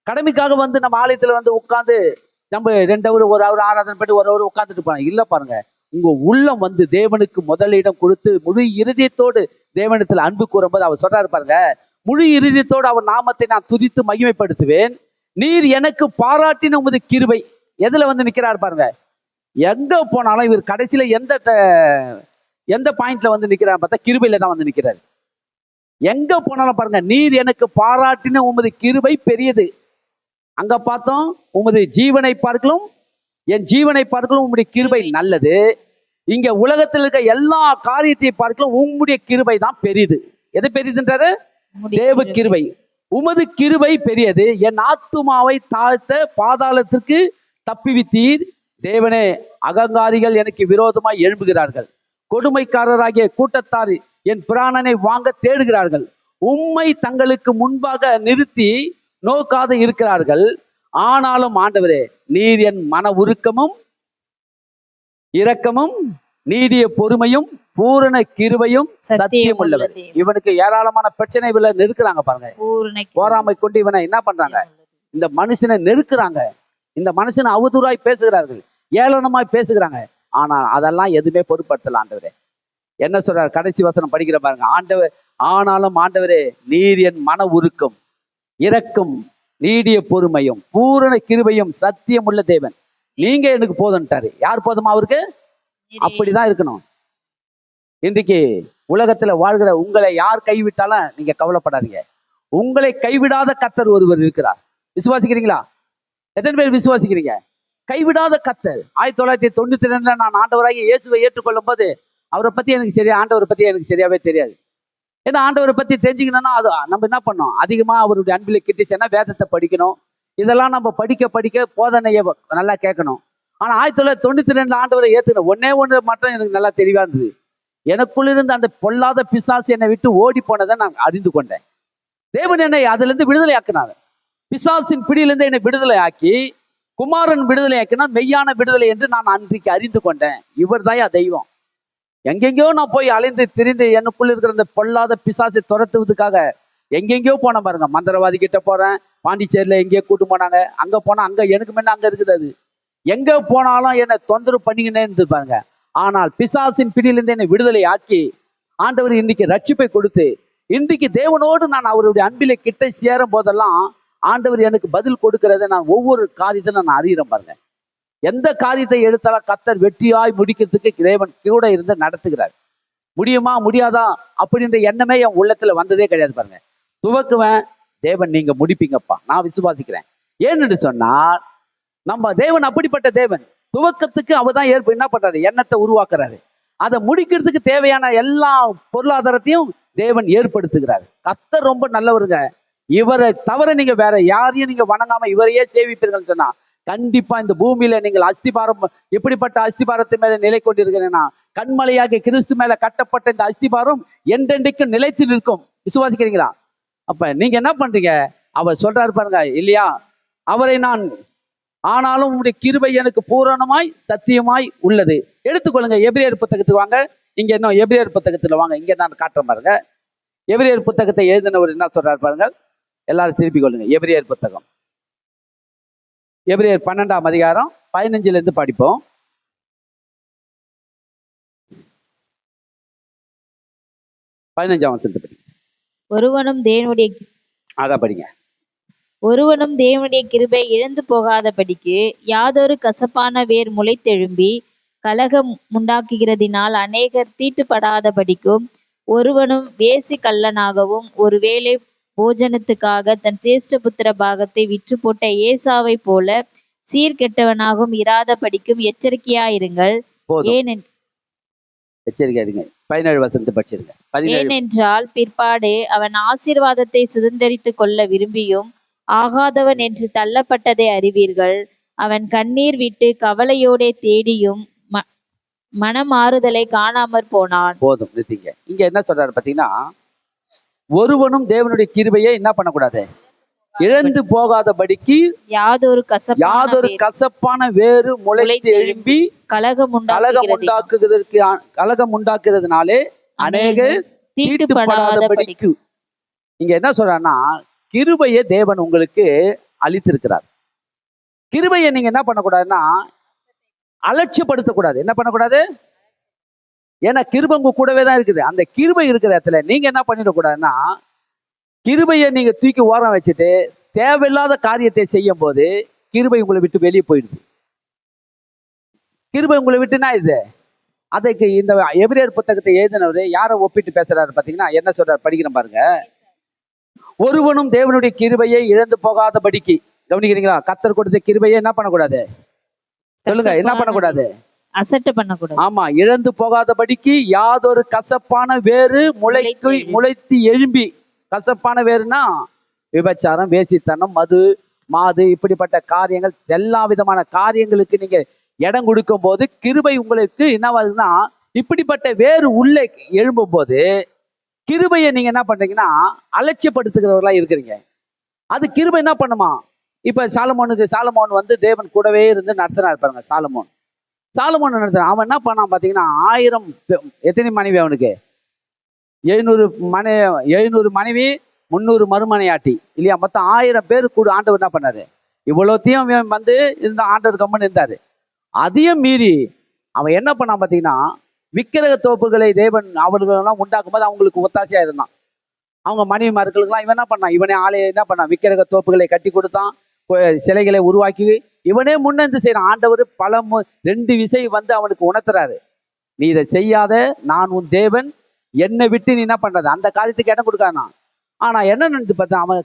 கடமைக்காக வந்து நம்ம ஆலயத்துல வந்து உட்கார்ந்து நம்ம 2 hour 1 hour ஆராதனை பண்ணி 1 hour உட்காந்துட்டு போனோம் இல்ல பாருங்க. உங்க உள்ளம் வந்து தேவனுக்கு முதலிடம் கொடுத்து முழு இருதயத்தோடு தேவனத்தில் அன்பு கூறும்போது அவர் சொல்றாரு பாருங்க, முழு இருதயத்தோடு அவர் நாமத்தை நான் துதித்து மகிமைப்படுத்துவேன், நீர் எனக்கு பாராட்டின உமது கிருபை. எதுல வந்து நிக்கிறார் பாருங்க, எங்க போனாலும் இவர் கடைசியில எந்த பாயிண்ட்ல வந்து நிக்கிறார் பார்த்தா கிருபையில தான் வந்து நிக்கிறாரு. எங்க போனாலும் பாருங்க, நீர் எனக்கு பாராட்டின உமது கிருபை பெரியது. அங்க பார்த்தோம், உமது ஜீவனை பார்க்கலும் என் ஜீவனை பார்க்கலும் உம்முடைய கிருபை நல்லது. இங்க உலகத்தில் இருக்க எல்லா காரியத்தை பார்க்கலும் உம்முடைய கிருபை தான் பெரியது. எது பெரியதுன்றாரு, தேவ கிருபை. உமது கிருபை பெரியது, என் ஆத்துமாவை தாழ்த்த பாதாளத்திற்கு தப்பிவித்தீர். தேவனே, அகங்காரிகள் எனக்கு விரோதமாய் எழும்புகிறார்கள், கொடுமைக்காரராகிய கூட்டத்தார் என் பிராணனை வாங்க தேடுகிறார்கள், உம்மை தங்களுக்கு முன்பாக நிறுத்தி நோக்காத இருக்கிறார்கள். ஆனாலும் ஆண்டவரே, நீர் என் மன உருக்கமும் இரக்கமும் நீடிய பொறுமையும் பூரண கிருபையும் சத்தியம் உள்ளவர். இவனுக்கு ஏராளமான பிரச்சனைகளை நெருக்குறாங்க பாருங்க. போராமை கொண்டு இவனை என்ன பண்றாங்க, இந்த மனுஷனை நெருக்குறாங்க, இந்த மனுஷனை அவதூறாய் பேசுகிறார்கள், ஏளனமாய் பேசுகிறாங்க. ஆனா அதெல்லாம் எதுவுமே பொருட்படுத்தல. ஆண்டவரே என்ன சொல்றாரு, கடைசி வசனம் படிக்கிற பாருங்க. ஆண்டவர், ஆனாலும் ஆண்டவரே, நீர் என் மன உருக்கம் இரக்கம் நீடிய பொறுமையும் பூரண கிருபையும் சத்தியம் உள்ள தேவன், நீங்க எனக்கு போதும்ட்டாரு. யார் போதுமா அவருக்கு? அப்படிதான் இருக்கணும். இன்றைக்கு உலகத்துல வாழ்கிற உங்களை யார் கைவிட்டாலும் நீங்க கவலைப்படாதீங்க, உங்களை கைவிடாத கர்த்தர் ஒருவர் இருக்கிறார். விசுவாசிக்கிறீங்களா? எத்தனை பேர் விசுவாசிக்கிறீங்க? கைவிடாத கர்த்தர். 1992 நான் ஆண்டவராகி இயேசுவை ஏற்றுக்கொள்ளும் போது அவரை பத்தி எனக்கு சரியா, ஆண்டவரை பத்தி எனக்கு சரியாவே தெரியாது. ஏன்னா ஆண்டவரை பத்தி தெரிஞ்சுக்கணும்னா அது நம்ம என்ன பண்ணோம், அதிகமா அவருடைய அன்பில கிட்டிச்சுன்னா வேதத்தை படிக்கணும், இதெல்லாம் நம்ம படிக்க படிக்க போதனையை நல்லா கேட்கணும். ஆனா 1992 ஆண்டவரை ஏத்துக்கணும். ஒண்ணு மட்டும் எனக்கு நல்லா தெளிவா இருந்தது, எனக்குள்ள இருந்து அந்த பொல்லாத பிசாசு என்னை விட்டு ஓடி போனதை நான் அறிந்து கொண்டேன். தேவன் என்னை அதிலிருந்து விடுதலை ஆக்கினார். பிசாசின் பிடியிலிருந்து என்னை விடுதலை ஆக்கி குமாரன் விடுதலை ஆக்கினார். மெய்யான விடுதலை என்று நான் அன்றைக்கு அறிந்து கொண்டேன். இவர் தான் தெய்வம். எங்கெங்கயோ நான் போய் அலைந்து திரிந்து எனக்குள்ள இருக்கிற இந்த பொல்லாத பிசாசை துரத்துவதுக்காக எங்கெங்கயோ போன பாருங்க. மந்திரவாதி கிட்ட போறேன், பாண்டிச்சேரியில எங்கேயோ கூட்டு போனாங்க, அங்க போனா அங்க எனக்கு முன்ன அங்க இருக்குது. அது எங்க போனாலும் என்னை தொந்தரவு பண்ணிக்கினே இருந்து பாருங்க. ஆனால் பிசாசின் பிடியிலிருந்து என்னை விடுதலை ஆக்கி ஆண்டவர் இன்னைக்கு ரட்சிப்பை கொடுத்து இன்றைக்கு தேவனோடு நான் அவருடைய அன்பிலே கிட்ட சேரும் போதெல்லாம் ஆண்டவர் எனக்கு பதில் கொடுக்கிறத நான் ஒவ்வொரு காரியத்தையும் நான் அறிகிறேன் பாருங்க. எந்த காரியத்தை எடுத்தாலும் கர்த்தர் வெற்றியாய் முடிக்கிறதுக்கு தேவன் கூட இருந்து நடத்துகிறார். முடியுமா முடியாதா அப்படின்ற எண்ணமே என் உள்ளத்துல வந்ததே கிடையாது பாருங்க. துவக்குவேன், தேவன் நீங்க முடிப்பீங்கப்பா, நான் விசுவாசிக்கிறேன். ஏன்னு சொன்னால் நம்ம தேவன் அப்படிப்பட்ட தேவன். துவக்கத்துக்கு அவர் தான் என்ன பண்றாரு, எண்ணத்தை உருவாக்குறாரு. அதை முடிக்கிறதுக்கு தேவையான எல்லா பொருளாதாரத்தையும் தேவன் ஏற்படுத்துகிறாரு. கர்த்தர் ரொம்ப நல்லவருங்க. இவரை தவிர நீங்க வேற யாரையும் நீங்க வணங்காம இவரையே சேவிப்பீர்கள் சொன்னா கண்டிப்பா இந்த பூமியில நீங்கள் அஸ்திபாரம், எப்படிப்பட்ட அஸ்திபாரத்து மேல நிலை கொண்டிருக்கிறேன்னா கண்மலையாகிய கிறிஸ்து மேல கட்டப்பட்ட இந்த அஸ்திபாரம் என்றென்றைக்கும் நிலைத்து நிற்கும். விசுவாசிக்கிறீங்களா? அப்ப நீங்க என்ன பண்றீங்க? அவர் சொல்றாரு பாருங்க இல்லையா, அவரை நான் ஆனாலும் உங்களுடைய கிருபை எனக்கு பூரணமாய் சத்தியமாய் உள்ளது. எடுத்துக்கொள்ளுங்க. எபிரேயர் புத்தகத்துக்கு வாங்க. இங்க இன்னும் எபிரேயர் புத்தகத்துல வாங்க. இங்க நான் காட்டுறேன் பாருங்க. எபிரேயர் புத்தகத்தை எழுதினவர் என்ன சொல்றாரு பாருங்க. எல்லாரும் திருப்பி கொள்ளுங்க. எபிரேயர் புத்தகம், எபிரேயர் 12ஆம் அதிகாரம் 15 இருந்து படிப்போம். 15ஆம் வசனத்தை படிங்க. ஒருவனும் தேவனுடைய அதான் படிங்க. ஒருவனும் தேவனுடைய கிருபை இழந்து போகாதபடிக்கு யாதொரு கசப்பான வேர் முளைத்தெழும்பி கலகம் உண்டாக்குகிறதினால் அநேகர் தீட்டுப்படாதபடிக்கும் ஒருவனும் வேசி கள்ளனாகவும் ஒருவேளை போஜனத்துக்காக தன் சேஷ்ட புத்திர பாகத்தை விற்று போட்ட ஏசாவை போல சீர்கெட்டவனாகவும் இராதபடிக்கும் எச்சரிக்கையாயிருங்கள். எச்சரிக்கையாயிருங்க. 17 வசனத்தை படிச்சிருங்க. ஏனென்றால் பிற்பாடு அவன் ஆசீர்வாதத்தை சுதந்தரித்துக் கொள்ள விரும்பியும் ஆகாதவன் என்று தள்ளப்பட்டதை அறிவீர்கள். அவன் கண்ணீர் விட்டு கவலையோடே தேடியும் மனமாறுதலை காணாமற் போனான். போதும், நிறுத்திங்க. இங்க என்ன சொல்றாரு பாத்தீங்கன்னா, ஒருவனும் தேவனுடைய கிருபையை என்ன பண்ணக்கூடாது, இழந்து போகாதபடிக்கு யாதொரு கசப்பான வேறு முளைத்து எழும்பி கலகம் உண்டாக்குறதுனாலே அநேக தீட்டுப்படாதபடிக்கு. இங்க என்ன சொல்றாருன்னா, கிருபையை தேவன் உங்களுக்கு அளித்திருக்கிறார். கிருபையை நீங்க என்ன பண்ணக்கூடாதுன்னா அலட்சியப்படுத்தக்கூடாது. என்ன பண்ணக்கூடாது? ஏன்னா கிருபை உங்க கூடவே தான் இருக்குது. அந்த கிருபை இருக்கிற இடத்துல நீங்க என்ன பண்ணிடக்கூடாதுன்னா, கிருபையை நீங்க தூக்கி ஓரம் வச்சுட்டு தேவையில்லாத காரியத்தை செய்யும் போது கிருபை உங்களை விட்டு வெளியே போயிடுது. கிருபை உங்களை விட்டுனா இது அதுக்கு இந்த எபிரேயர் புத்தகத்தை எழுதினவர் யாரை ஒப்பிட்டு பேசுறாரு பாத்தீங்கன்னா, என்ன சொல்றாரு படிக்கிறேன் பாருங்க. ஒருவனும் தேவனுடைய கிருபையை இழந்து போகாதபடிக்கு. கவனிக்கிறீங்களா? கர்த்தர் கொடுத்த கிருபையை என்ன பண்ணக்கூடாது சொல்லுங்க, என்ன பண்ணக்கூடாது? அசட்டை பண்ணக்கூடாது. ஆமா, இழந்து போகாதபடிக்கு யாதொரு கசப்பான வேறு முளைத்து எழும்பி. கசப்பான வேறுனா விபச்சாரம், வேசித்தனம், மது, மாது, இப்படிப்பட்ட காரியங்கள், எல்லா விதமான காரியங்களுக்கு நீங்க இடம் கொடுக்கும் போது கிருபை உங்களுக்கு என்னவாதுன்னா, இப்படிப்பட்ட வேறு உள்ளே எழும்பும் போது கிருபையை நீங்க என்ன பண்றீங்கன்னா அலட்சியப்படுத்துகிறவர்களா இருக்கிறீங்க. அது கிருபை என்ன பண்ணுமா? இப்ப சாலமோன் வந்து தேவன் கூடவே இருந்து நடத்தினார் பாருங்க. சாலமோன் நடத்துறான். அவன் என்ன பண்ணான் பாத்தீங்கன்னா, 1000 எத்தனை மனைவி அவனுக்கு? 700 மனைவி, 300 மறுமனையாட்டி இல்லையா? மொத்தம் 1000 பேர் கூட ஆண்டவர் என்ன பண்ணாரு? இவ்வளோத்தையும் வந்து இருந்த ஆண்டவர் கம்மன் இருந்தாரு. அதையும் மீறி அவன் என்ன பண்ணான் பாத்தீங்கன்னா, விக்கிரக தோப்புகளை தேவன் அவர்களெல்லாம் உண்டாக்கும் போது அவங்களுக்கு ஒத்தாசையா இருந்தான். அவங்க மனைவிமார்களுக்கெல்லாம் இவன் என்ன பண்ணான்? இவனே ஆலய என்ன பண்ணான்? விக்கிரக தோப்புகளை கட்டி கொடுத்தான், சிலைகளை உருவாக்கி இவனே முன்னெந்து செய்யறான். ஆண்டவர் 2 விசை வந்து அவனுக்கு உணர்த்துறாரு, நீ இதை செய்யாத, நான் உன் தேவன், என்னை விட்டு நீ என்ன பண்றது? அந்த காரியத்துக்கு இடம் கொடுக்காதான். ஆனா என்ன நினைச்சு பார்த்தா, அவன்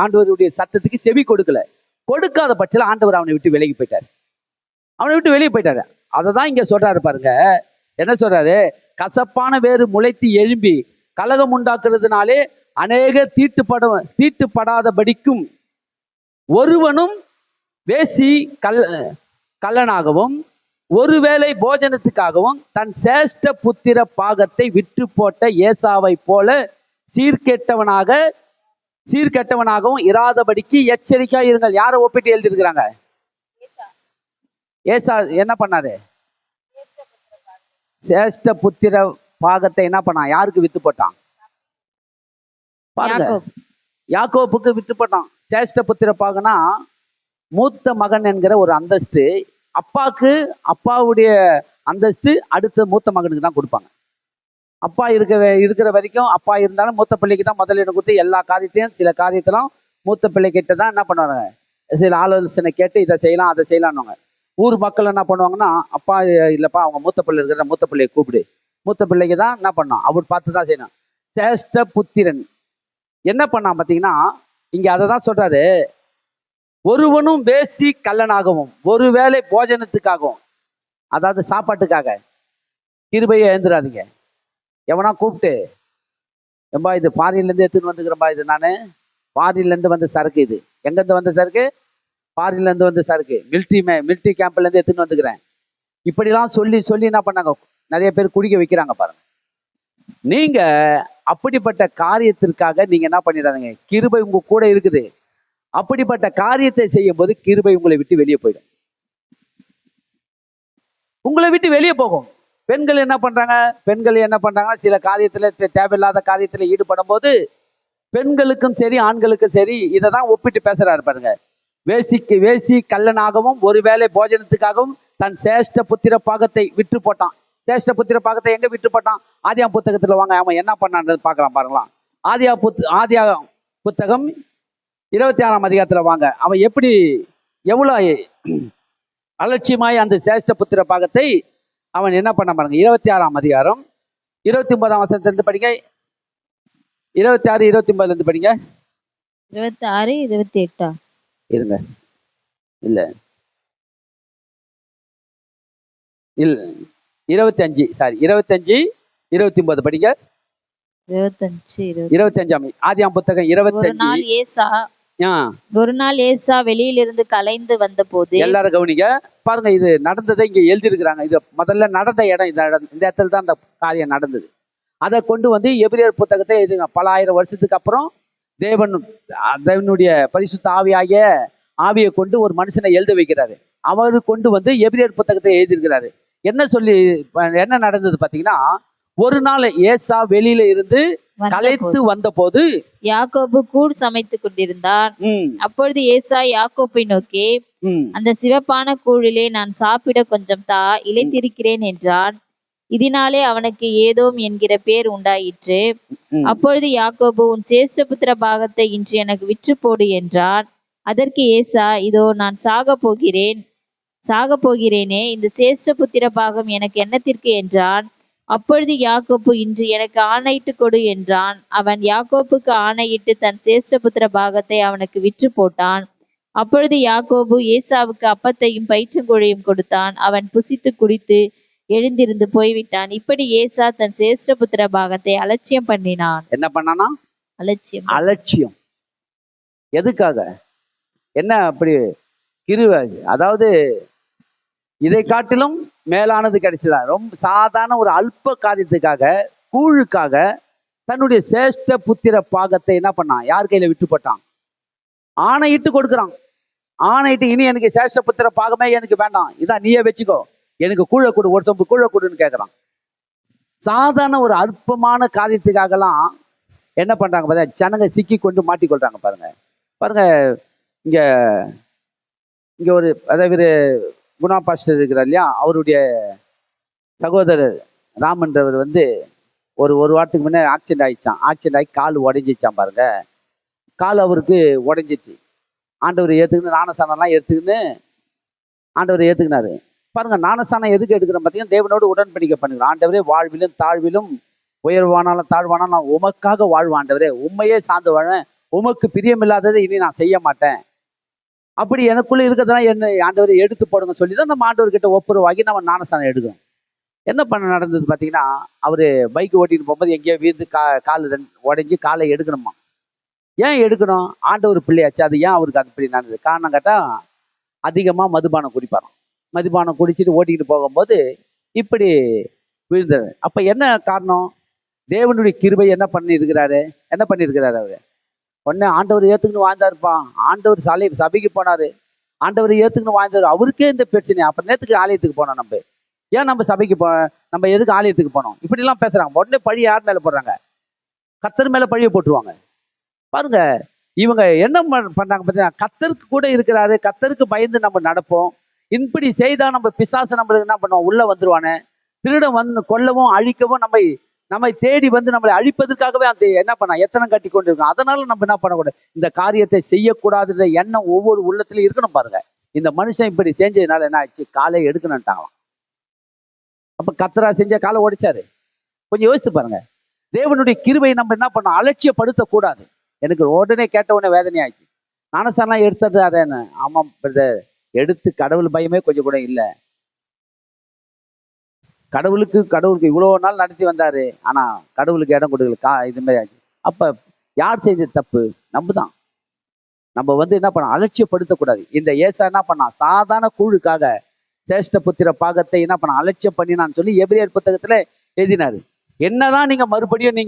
ஆண்டவருடைய சத்தத்துக்கு செவி கொடுக்காத பட்சத்தில் ஆண்டவர் அவனை விட்டு விலகி போயிட்டாரு. அதை தான் இங்க சொல்றாரு பாருங்க. என்ன சொல்றாரு? கசப்பான வேறு முளைத்து எழும்பி கலகம் உண்டாக்குறதுனாலே அநேக தீட்டுப்படாதபடிக்கும் ஒருவனும் வேசி கள்ளனாகவும் ஒருவேளை போஜனத்துக்காகவும் தன் சேஷ்ட புத்திர பாகத்தை விற்று போட்ட ஏசாவை போல சீர்கெட்டவனாக சீர்கெட்டவனாகவும் இராதபடிக்கு எச்சரிக்கையா இருங்கள். யாரை ஒப்பிட்டு எழுதியிருக்கிறாங்க? ஏசா என்ன பண்ணாரு? சேஷ்ட புத்திர பாகத்தை என்ன பண்ணான்? யாருக்கு வித்து போட்டான்? பாருங்க, யாக்கோப். யாக்கோப்புக்கு வித்து போட்டான். சேஷ்ட புத்திர பாகனா மூத்த மகன் என்கிற ஒரு அந்தஸ்து. அப்பாவுடைய அந்தஸ்து அடுத்த மூத்த மகனுக்கு தான் கொடுப்பாங்க. அப்பா இருக்கிற வரைக்கும் அப்பா இருந்தாலும் மூத்த பிள்ளைக்கு தான் முதலிடம் கொடுத்து எல்லா காரியத்தையும் சில காரியத்திலும் மூத்த பிள்ளைகிட்ட தான் என்ன பண்ணுவாங்க, சில ஆலோசனை கேட்டு இதை செய்யலாம் அதை செய்யலாம்னுவாங்க. ஊர் மக்கள் என்ன பண்ணுவாங்கன்னா, அப்பா இல்லைப்பா அவங்க மூத்த பிள்ளை இருக்கிற மூத்த பிள்ளையை கூப்பிடு, மூத்த பிள்ளைக்கு தான் என்ன பண்ணோம் அவர் பார்த்து தான் செய்யணும். சேஷ்ட புத்திரன் என்ன பண்ணான் பார்த்தீங்கன்னா, இங்கே அதை தான் சொல்றாரு, ஒருவனும் வேசி கல்லனாகவும் ஒருவேளை போஜனத்துக்காகவும், அதாவது சாப்பாட்டுக்காக கிருபையை எழுந்துடாதீங்க. எவனா கூப்பிட்டு, ஏம்பா இது ஃபாரின்லேருந்து எடுத்துன்னு வந்துக்கிறேன்பா, இது நான் ஃபாரின்லேருந்து வந்த சரக்கு, இது எங்கேருந்து வந்த சரக்கு? ஃபாரின்லேருந்து வந்த சரக்கு, மிலிட்ரி கேம்ப்லேருந்து எடுத்துன்னு வந்துக்கிறேன், இப்படிலாம் சொல்லி சொல்லி என்ன பண்ணாங்க, நிறைய பேர் குடிக்க வைக்கிறாங்க பாருங்க. நீங்க அப்படிப்பட்ட காரியத்திற்காக நீங்க என்ன பண்ணிடாதீங்க. கிருபை உங்க கூட இருக்குது. அப்படிப்பட்ட காரியத்தை செய்யும் போது கிருபை உங்களை விட்டு வெளியே போயிடும், உங்களை விட்டு வெளியே போகும். பெண்கள் என்ன பண்றாங்க, சில காரியத்துல தேவையில்லாத காரியத்துல ஈடுபடும் போது பெண்களுக்கும் சரி ஆண்களுக்கும் சரி இதை தான் ஒப்பிட்டு பேசுறாரு பாருங்க. வேசி கல்லனாகவும் ஒருவேளை போஜனத்துக்காகவும் தன் சேஷ்ட புத்திர பாகத்தை விற்று போட்டான். சேஷ்ட புத்திர பாகத்தை எங்க விற்று போட்டான்? ஆதியா புத்தகத்துல வாங்க, அவன் என்ன பண்ணான்றது பார்க்கலாம் பாருங்களாம். ஆதியா புத்தகம் 26ஆம் அதிகாரத்துல வாங்க, அவன் எவ்வளவு அலட்சியமாய் அந்த சேஷ்ட புத்திர பாகத்தை அவன் என்ன பண்ண பாருங்க. 26ஆம் அதிகாரம் 29ஆம் வசனத்திலிருந்து படிங்க. 26, 29 படிங்க. 26, 28 இருங்க, இல்ல 25, சாரி 25, 29 படிங்க. 25ஆம் ஆதியாம் புத்தகம் 25. ஒரு நாள் ஏசா வெளியிலிருந்து கலைந்து வந்த போது, எல்லாரும் கவனிங்க பாருங்க, இது நடந்ததை இங்க எழுதியிருக்கிறாங்க. இது முதல்ல நடந்த இடம், இந்த இடத்துல தான் அந்த காரியம் நடந்தது. அதை கொண்டு வந்து எபிரேயர் புத்தகத்தை எழுதுங்க. பல ஆயிரம் வருஷத்துக்கு அப்புறம் தேவனுடைய பரிசுத்த ஆவியை கொண்டு ஒரு மனுஷனை எழுத வைக்கிறாரு. அவரு கொண்டு வந்து எபிரேயர் புத்தகத்தை எழுதியிருக்கிறாரு. என்ன நடந்தது பாத்தீங்கன்னா, ஒரு நாள் ஏசா வெளியில இருந்து கலைத்து வந்த போது யாக்கோபு கூழ் சமைத்துக் கொண்டிருந்தான். அப்பொழுது ஏசா யாக்கோப்பை நோக்கி, அந்த சிவப்பான கூழிலே நான் சாப்பிட கொஞ்சம் தா, இளைத்திருக்கிறேன் என்றான். இதனாலே அவனுக்கு ஏதோம் என்கிற பேர் உண்டாயிற்று. அப்பொழுது யாக்கோபு, உன் சேஷ்டபுத்திர பாகத்தை இன்று எனக்கு விற்று போடு என்றான். அதற்கு ஏசா, இதோ நான் சாக போகிறேனே, இந்த சேஷ்டபுத்திர பாகம் எனக்கு என்னத்திற்கு என்றான். அப்பொழுது யாக்கோப்பு, இன்று எனக்கு ஆணையிட்டு கொடு என்றான். அவன் யாக்கோப்புக்கு ஆணையிட்டு தன் சேஷ்டபுத்திர பாகத்தை அவனுக்கு விற்று போட்டான். அப்பொழுது யாக்கோபு ஏசாவுக்கு அப்பத்தையும் பயிற்றங்குழையும் கொடுத்தான். அவன் புசித்து குடித்து எழுந்திருந்து போய்விட்டான். இப்படி ஏசா தன் சேஷ்டபுத்திர பாகத்தை அலட்சியம் பண்ணினான். என்ன பண்ணானா? அலட்சியம். எதுக்காக? என்ன அப்படி கிருபை? அதாவது இதை காட்டிலும் மேலானது கிடைச்சதா? ரொம்ப சாதாரண ஒரு அல்ப காரியத்துக்காக, கூழுக்காக தன்னுடைய சேஷ்ட புத்திர பாகத்தை என்ன பண்ணான்? யார் கையில விட்டு போட்டான்? ஆணையிட்டு கொடுக்குறான். ஆணையிட்டு, இனி எனக்கு சேஷ்ட புத்திர பாகமே எனக்கு வேண்டாம், இதான் நீயே வச்சுக்கோ, எனக்கு கூழ கொடு, ஒரு சொம்பு கூழ கொடுன்னு கேட்குறான். சாதாரண ஒரு அல்பமான காரியத்துக்காகலாம் என்ன பண்றாங்க பாருங்க, ஜனங்க சிக்கி கொண்டு மாட்டிக்கொள்றாங்க பாருங்க. இங்க ஒரு அதாவது குணா பாஸ்டர் இருக்கிறார் இல்லையா, அவருடைய சகோதரர் ராமன்றவர் ஒரு வாரத்துக்கு முன்னே ஆக்சிடென்ட் ஆகி கால் உடஞ்சிச்சான் பாருங்க. கால் அவருக்கு உடஞ்சிச்சு. ஆண்டவர் ஏற்றுக்கின்னு ஞானஸ்தானம்லாம் ஆண்டவர் ஏற்றுக்கினாரு பாருங்க. ஞானஸ்தானம் எதுக்கு எடுக்கிறோம் பார்த்தீங்கன்னா, தேவனோடு உடன்படிக்கை பண்ணுகிறோம். ஆண்டவரே, வாழ்விலும் தாழ்விலும் உயர்வானாலும் தாழ்வானாலும் உமக்காக வாழ்வ ஆண்டவரே, உண்மையே சார்ந்து வாழ, உமக்கு பிரியமில்லாததை இனி நான் செய்ய மாட்டேன், அப்படி எனக்குள்ள இருக்கிறதெல்லாம் என்ன ஆண்டவரை எடுத்து போடுங்க சொல்லி தான் நம்ம ஆண்டவர்கிட்ட ஒப்புரவாகி நம்ம ஞானஸ்தானம் எடுக்கணும். என்ன நடந்தது பார்த்தீங்கன்னா, அவர் பைக் ஓட்டிட்டு போகும்போது எங்கேயோ வீழ்ந்து கால் உடஞ்சி காலை எடுக்கணுமா. ஏன் எடுக்கணும்? ஆண்டவர் பிள்ளையாச்சு, அது ஏன் அவருக்கு அப்படி நடந்தது? காரணம் கேட்டால், அதிகமாக மதுபானம் குடிப்பாராம். மதுபானம் குடிச்சிட்டு ஓட்டிக்கிட்டு போகும்போது இப்படி விழுந்தது. அப்போ என்ன காரணம்? தேவனுடைய கிருபை என்ன பண்ணியிருக்கிறாரு? அவர் உடனே ஆண்டவர் ஏத்துக்குன்னு வாழ்ந்தாருப்பா. ஆண்டவர் சபைக்கு போனாரு, ஆண்டவர் ஏத்துக்குன்னு வாழ்ந்தாரு. அவருக்கே இந்த பிரச்சனை. அப்புறம் நேத்துக்கு ஆலயத்துக்கு போனோம் நம்ம? ஏன் நம்ம சபைக்கு நம்ம எதுக்கு ஆலயத்துக்கு போனோம்? இப்படி எல்லாம் பேசுறாங்க. உடனே பழி யார் மேல போடுறாங்க? கர்த்தர் மேல பழிய போட்டுருவாங்க. பாருங்க, இவங்க என்ன பண்றாங்க பார்த்தீங்கன்னா, கர்த்தருக்கு கூட இருக்கிறாரு, கர்த்தருக்கு பயந்து நம்ம நடப்போம். இப்படி செய்தா நம்ம பிசாசு நம்மளுக்கு என்ன பண்ணுவோம்? உள்ள வந்துருவானே. திருடன் வந்து கொல்லவும் அழிக்கவும் நம்மை தேடி வந்து நம்மளை அழிப்பதற்காகவே அந்த என்ன பண்ண எத்தனை கட்டி கொண்டு இருக்கோம். அதனால நம்ம என்ன பண்ணக்கூடாது? இந்த காரியத்தை செய்யக்கூடாதுன்ற எண்ணம் ஒவ்வொரு உள்ளத்திலும் இருக்கணும். பாருங்க, இந்த மனுஷன் இப்படி செஞ்சதுனால என்ன ஆச்சு? காலை எடுக்கணும்ட்டாங்களாம். அப்ப கர்த்தரா செஞ்ச காலை உடைச்சாரு. கொஞ்சம் யோசித்து பாருங்க. தேவனுடைய கிருபையை நம்ம என்ன பண்ணோம்? அலட்சியப்படுத்தக்கூடாது. எனக்கு உடனே கேட்ட உடனே வேதனையாச்சு. ஞானசாரெல்லாம் எடுத்தது அதை என்ன? ஆமாம் பிரதர், எடுத்து கடவுள் பயமே கொஞ்சம் கூட இல்லை. கடவுளுக்கு இவ்வளோ நாள் நடத்தி வந்தாரு, ஆனா கடவுளுக்கு இடம் கொடுக்கல. இது மாதிரி ஆச்சு. அப்ப யார் செஞ்ச தப்பு? நம்ம தான். நம்ம வந்து என்ன பண்ண? அலட்சியப்படுத்தக்கூடாது. இந்த ஏசா என்ன பண்ணா? சாதாரண கூழுக்காக சேஷ்ட புத்திர பாகத்தை என்ன பண்ண? அலட்சியம் பண்ணினான்னு சொல்லி எபிரேயர் புத்தகத்துல எழுதினாரு. என்னதான் நீங்க மறுபடியும்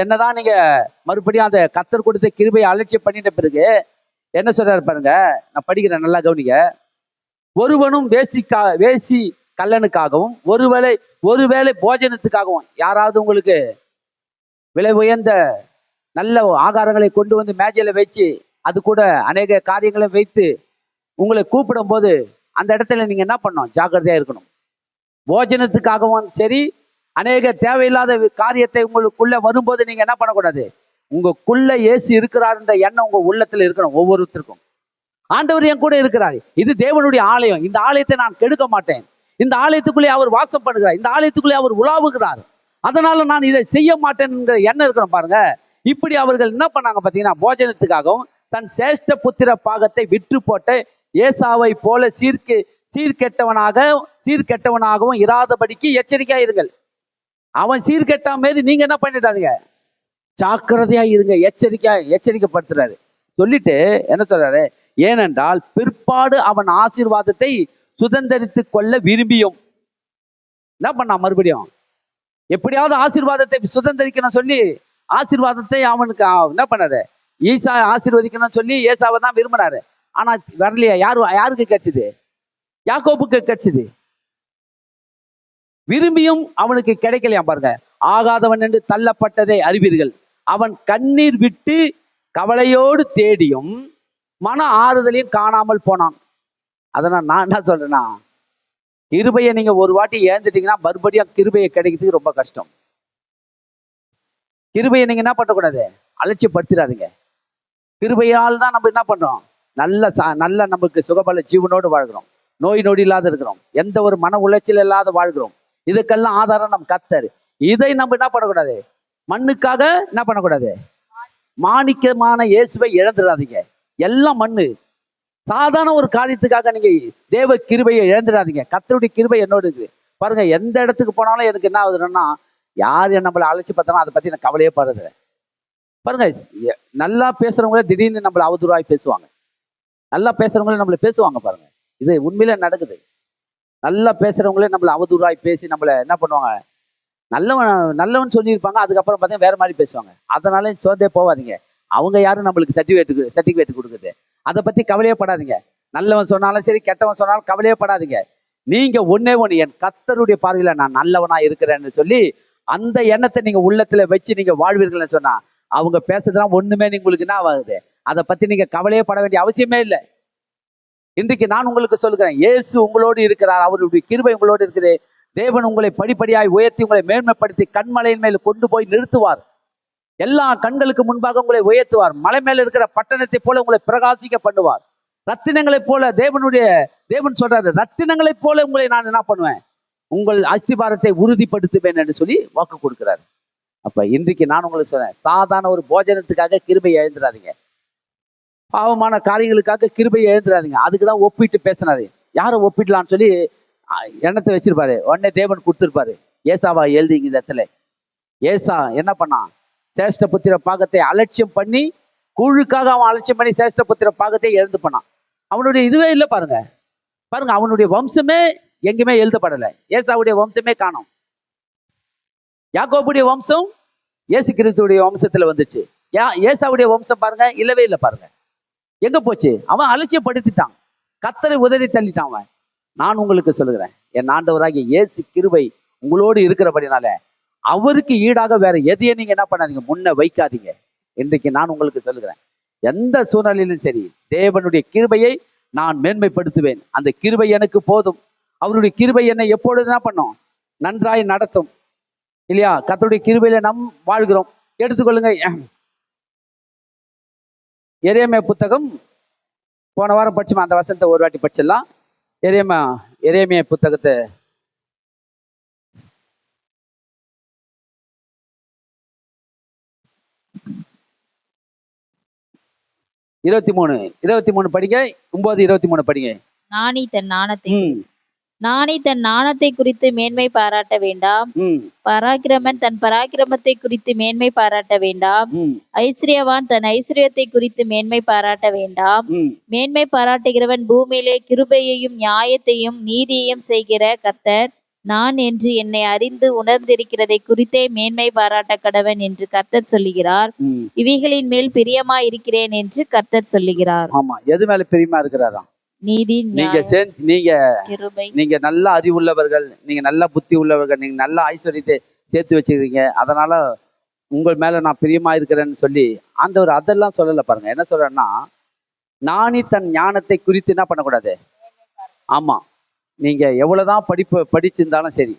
என்னதான் நீங்க மறுபடியும் அந்த கர்த்தர் கொடுத்த கிருபையை அலட்சியம் பண்ணிட்ட பிறகு என்ன சொல்றாரு பாருங்க, நான் படிக்கிறேன், நல்லா கவனிங்க. ஒருவனும் வேசி கல்லனுக்காகவும் ஒருவேளை போஜனத்துக்காகவும், யாராவது உங்களுக்கு விலை உயர்ந்த நல்ல ஆகாரங்களை கொண்டு வந்து மேஜையில வச்சு அது கூட அநேக காரியங்களை வைத்து உங்களை கூப்பிடும் போது அந்த இடத்துல நீங்க என்ன பண்ணணும்? ஜாக்கிரதையா இருக்கணும். போஜனத்துக்காகவும் சரி, அநேக தேவையில்லாத காரியத்தை உங்களுக்குள்ள வரும்போது நீங்க என்ன பண்ணக்கூடாது? உங்களுக்குள்ள இயேசு இருக்கிறாருன்ற எண்ணம் உங்க உள்ளத்துல இருக்கணும். ஒவ்வொருத்தருக்கும் ஆண்டவர் என் கூட இருக்கிறாரு, இது தேவனுடைய ஆலயம், இந்த ஆலயத்தை நான் கெடுக்க மாட்டேன், இந்த ஆலயத்துக்குள்ளே அவர் வாசம் பண்ணுகிறார், இந்த ஆலயத்துக்குள்ளே அவர் உலாவுகிறார், அதனால நான் இதை செய்ய மாட்டேன்ங்கிற எண்ணம் இருக்கணும். பாருங்க, இப்படி அவர்கள் என்ன பண்ணாங்க பார்த்தீங்கன்னா, போஜனத்துக்காகவும் தன் சேஷ்ட புத்திர பாகத்தை விற்று போட்ட ஏசாவை போல சீர்கெட்டவனாகவும் இராதபடிக்கு எச்சரிக்கையா இருங்கள். அவன் சீர்கெட்டா மாரி நீங்க என்ன பண்ணிடாதீங்க? ஜாக்கிரதையா இருங்க. எச்சரிக்கைப்படுத்துறாரு. சொல்லிட்டு என்ன சொல்றாரு? ஏனென்றால் பிற்பாடு அவன் ஆசீர்வாதத்தை சுதந்திரித்து கொள்ள விரும்பியும் என்ன பண்ணா? மறுபடியும் எப்படியாவது ஆசீர்வாதத்தை சுதந்திரிக்கணும் சொல்லி ஆசீர்வாதத்தை அவனுக்கு என்ன பண்ணாரு? ஈசா ஆசீர்வதிக்கணும்னு சொல்லி ஏசாவை தான் விரும்பினாரு. ஆனா வரலையா? யாருக்கு கிடைச்சது? யாக்கோபுக்கு கிடைச்சது. விரும்பியும் அவனுக்கு கிடைக்கலையா? பாருங்க, ஆகாதவன் என்று தள்ளப்பட்டதை அறிவீர்கள், அவன் கண்ணீர் விட்டு கவலையோடு தேடியும் மன ஆறுதலையும் காணாமல் போனான். அதனால் நான் என்ன சொல்றேன்னா, கிருபையை நீங்க ஒரு வாட்டி ஏந்துட்டீங்கன்னா மறுபடியும் கிருபையை கிடைக்கிறதுக்கு ரொம்ப கஷ்டம். கிருபையை நீங்க என்ன பண்ணக்கூடாது? அலட்சியப்படுத்திடாதீங்க. கிருபையால் தான் நம்ம என்ன பண்றோம்? நல்ல நமக்கு சுகபல ஜீவனோடு வாழ்கிறோம், நோய் நொடி இல்லாத இருக்கிறோம், எந்த ஒரு மன உளைச்சல் இல்லாத வாழ்கிறோம். இதுக்கெல்லாம் ஆதாரம் நம் கர்த்தர். இதை நம்ம என்ன பண்ணக்கூடாது? மண்ணுக்காக என்ன பண்ணக்கூடாது? மாணிக்கமான இயேசுவை இழந்துடாதீங்க. எல்லாம் மண்ணு. சாதாரண ஒரு காரியத்துக்காக நீங்க தேவ கிருபையை இழந்துடாதீங்க. கர்த்தருடைய கிருபை என்னோடு இருக்குது. பாருங்க, எந்த இடத்துக்கு போனாலும் எனக்கு என்ன ஆகுதுன்னா, யார் நம்மளை அழைச்சி பார்த்தாலும் அதை பத்தி நான் கவலையே படுறது. பாருங்க, நல்லா பேசுறவங்களே திடீர்னு நம்மளை அவதூறாய் பேசுவாங்க. நல்லா பேசுறவங்களே நம்மளை பேசுவாங்க. பாருங்க, இது உண்மையில நடக்குது. நல்லா பேசுறவங்களே நம்மளை அவதூறாய் பேசி நம்மளை என்ன பண்ணுவாங்க? நல்லவன் சொல்லியிருப்பாங்க, அதுக்கப்புறம் பார்த்தீங்கன்னா வேற மாதிரி பேசுவாங்க. அதனால சோர்ந்தே போவாதீங்க. அவங்க யாரும் நம்மளுக்கு சர்டிஃபிகேட் கொடுக்குது, அதை பத்தி கவலையே படாதீங்க. நல்லவன் சொன்னாலும் சரி, கெட்டவன் சொன்னாலும் கவலையே படாதீங்க. நீங்க ஒண்ணு என் கர்த்தருடைய பார்வையில நான் நல்லவனா இருக்கிறேன்னு சொல்லி அந்த எண்ணத்தை நீங்க உள்ளத்துல வச்சு நீங்க வாழ்வீர்கள்னு சொன்னா, அவங்க பேசுறதுலாம் ஒண்ணுமே உங்களுக்கு என்ன ஆகுது? அதை பத்தி நீங்க கவலையே பட வேண்டிய அவசியமே இல்லை. இன்றைக்கு நான் உங்களுக்கு சொல்லுகிறேன், இயேசு உங்களோடு இருக்கிறார், அவருடைய கிருபை உங்களோடு இருக்குது. தேவன் உங்களை படிப்படியாய் உயர்த்தி உங்களை மேன்மைப்படுத்தி கண்மலையின் மேல் கொண்டு போய் நிறுத்துவார். எல்லா கண்களுக்கு முன்பாக உங்களை உயர்த்துவார். மலை மேல இருக்கிற பட்டணத்தை போல உங்களை பிரகாசிக்க பண்ணுவார். ரத்தினங்களைப் போல தேவன் சொல்றாரு, ரத்தினங்களைப் போல உங்களை நான் என்ன பண்ணுவேன்? உங்கள் அஸ்திபாரத்தை உறுதிப்படுத்துவேன் என்று சொல்லி வாக்கு கொடுக்கிறார். அப்ப இன்றைக்கு நான் உங்களுக்கு சொல்றேன், சாதாரண ஒரு போஜனத்துக்காக கிருபையை எழுந்துடாதீங்க. பாவமான காரியங்களுக்காக கிருபையை எழுந்துடாதீங்க. அதுக்குதான் ஒப்பிட்டு பேசினாரு. யாரை ஒப்பிடலான்னு சொல்லி எண்ணத்தை வச்சிருப்பாரு. உடனே தேவன் கொடுத்துருப்பாரு. ஏசாவா எழுதிங்க இந்த இடத்துல. ஏசா என்ன பண்ணான்? சேஷ்ட புத்திர பாகத்தை அலட்சியம் பண்ணி, கூழுக்காக அவன் அலட்சியம் பண்ணி சேஷ்ட புத்திர பாகத்தை எழுந்து பண்ணான். அவனுடைய இதுவே இல்லை. பாருங்க, அவனுடைய வம்சமே எங்குமே எழுதப்படலை. ஏசாவுடைய வம்சமே காணோம். யாக்கோபுடைய வம்சம் இயேசு கிறிஸ்துடைய வம்சத்துல வந்துச்சு. ஏசாவுடைய வம்சம் பாருங்க, இல்லவே இல்லை பாருங்க. எங்க போச்சு? அவன் அலட்சியப்படுத்திட்டான், கர்த்தரை உதறி தள்ளிட்டான் அவன். நான் உங்களுக்கு சொல்லுகிறேன், என் ஆண்டவராகிய இயேசு கிருபை உங்களோடு இருக்கிறபடினால அவருக்கு ஈடாக வேற எதையும் நீங்க என்ன பண்ணாதீங்க, முன்ன வைக்காதீங்க. இன்றைக்கு நான் உங்களுக்கு சொல்லுகிறேன், எந்த சூழ்நிலையிலும் சரி தேவனுடைய கிருபையை நான் மேன்மைப்படுத்துவேன். அந்த கிருபை எனக்கு போதும். அவருடைய கிருபை என்னை எப்பொழுது என்ன பண்ணும்? நன்றாய் நடத்தும். இல்லையா? கர்த்தருடைய கிருபையில நாம் வாழ்கிறோம். எடுத்துக்கொள்ளுங்க, எரேமியா புத்தகம் போன வாரம் படிச்சுமா, அந்த வசனத்தை ஒரு வாட்டி படிச்சிடலாம். எரேமியா புத்தகத்தை 23 படிங்க. 9:23 படிங்க. நாணி தன் நாணத்தை குறித்து மேன்மை பாராட்ட வேண்டாம். பராக்கிரமன் தன் பராக்கிரமத்தை குறித்து மேன்மை பாராட்ட வேண்டாம். ஐஸ்வர்யவான் தன் ஐஸ்வர்யத்தை குறித்து மேன்மை பாராட்ட வேண்டாம். மேன்மை பாராட்டுகிறவன் பூமியிலே கிருபையையும் நியாயத்தையும் நீதியையும் செய்கிற கர்த்தர் நான் என்று என்னை அறிந்து உணர்ந்திருக்கிறதை குறித்தே மேன்மை பாராட்ட கடவன் என்று கர்த்தர் சொல்லுகிறார். இவைகளின் மேல் பிரியமா இருக்கிறேன் என்று கர்த்தர் சொல்லுகிறார். ஆமா, எது மேல பிரியமா இருக்கிறாராம்? நீதி, நீங்க நல்ல அறிவுள்ளவர்கள், நீங்க நல்ல புத்தி உள்ளவர்கள், நீங்க நல்ல ஐஸ்வர்யத்தை சேர்த்து வச்சுக்கிறீங்க, அதனால உங்கள் மேல நான் பிரியமா இருக்கிறேன்னு சொல்லி ஆண்டவர் அதெல்லாம் சொல்லல பாருங்க. என்ன சொல்றேன்னா, நானி தன் ஞானத்தை குறித்து என்ன பண்ணக்கூடாது. ஆமா, நீங்க எவ்வளவுதான் படிச்சிருந்தாலும் சரி,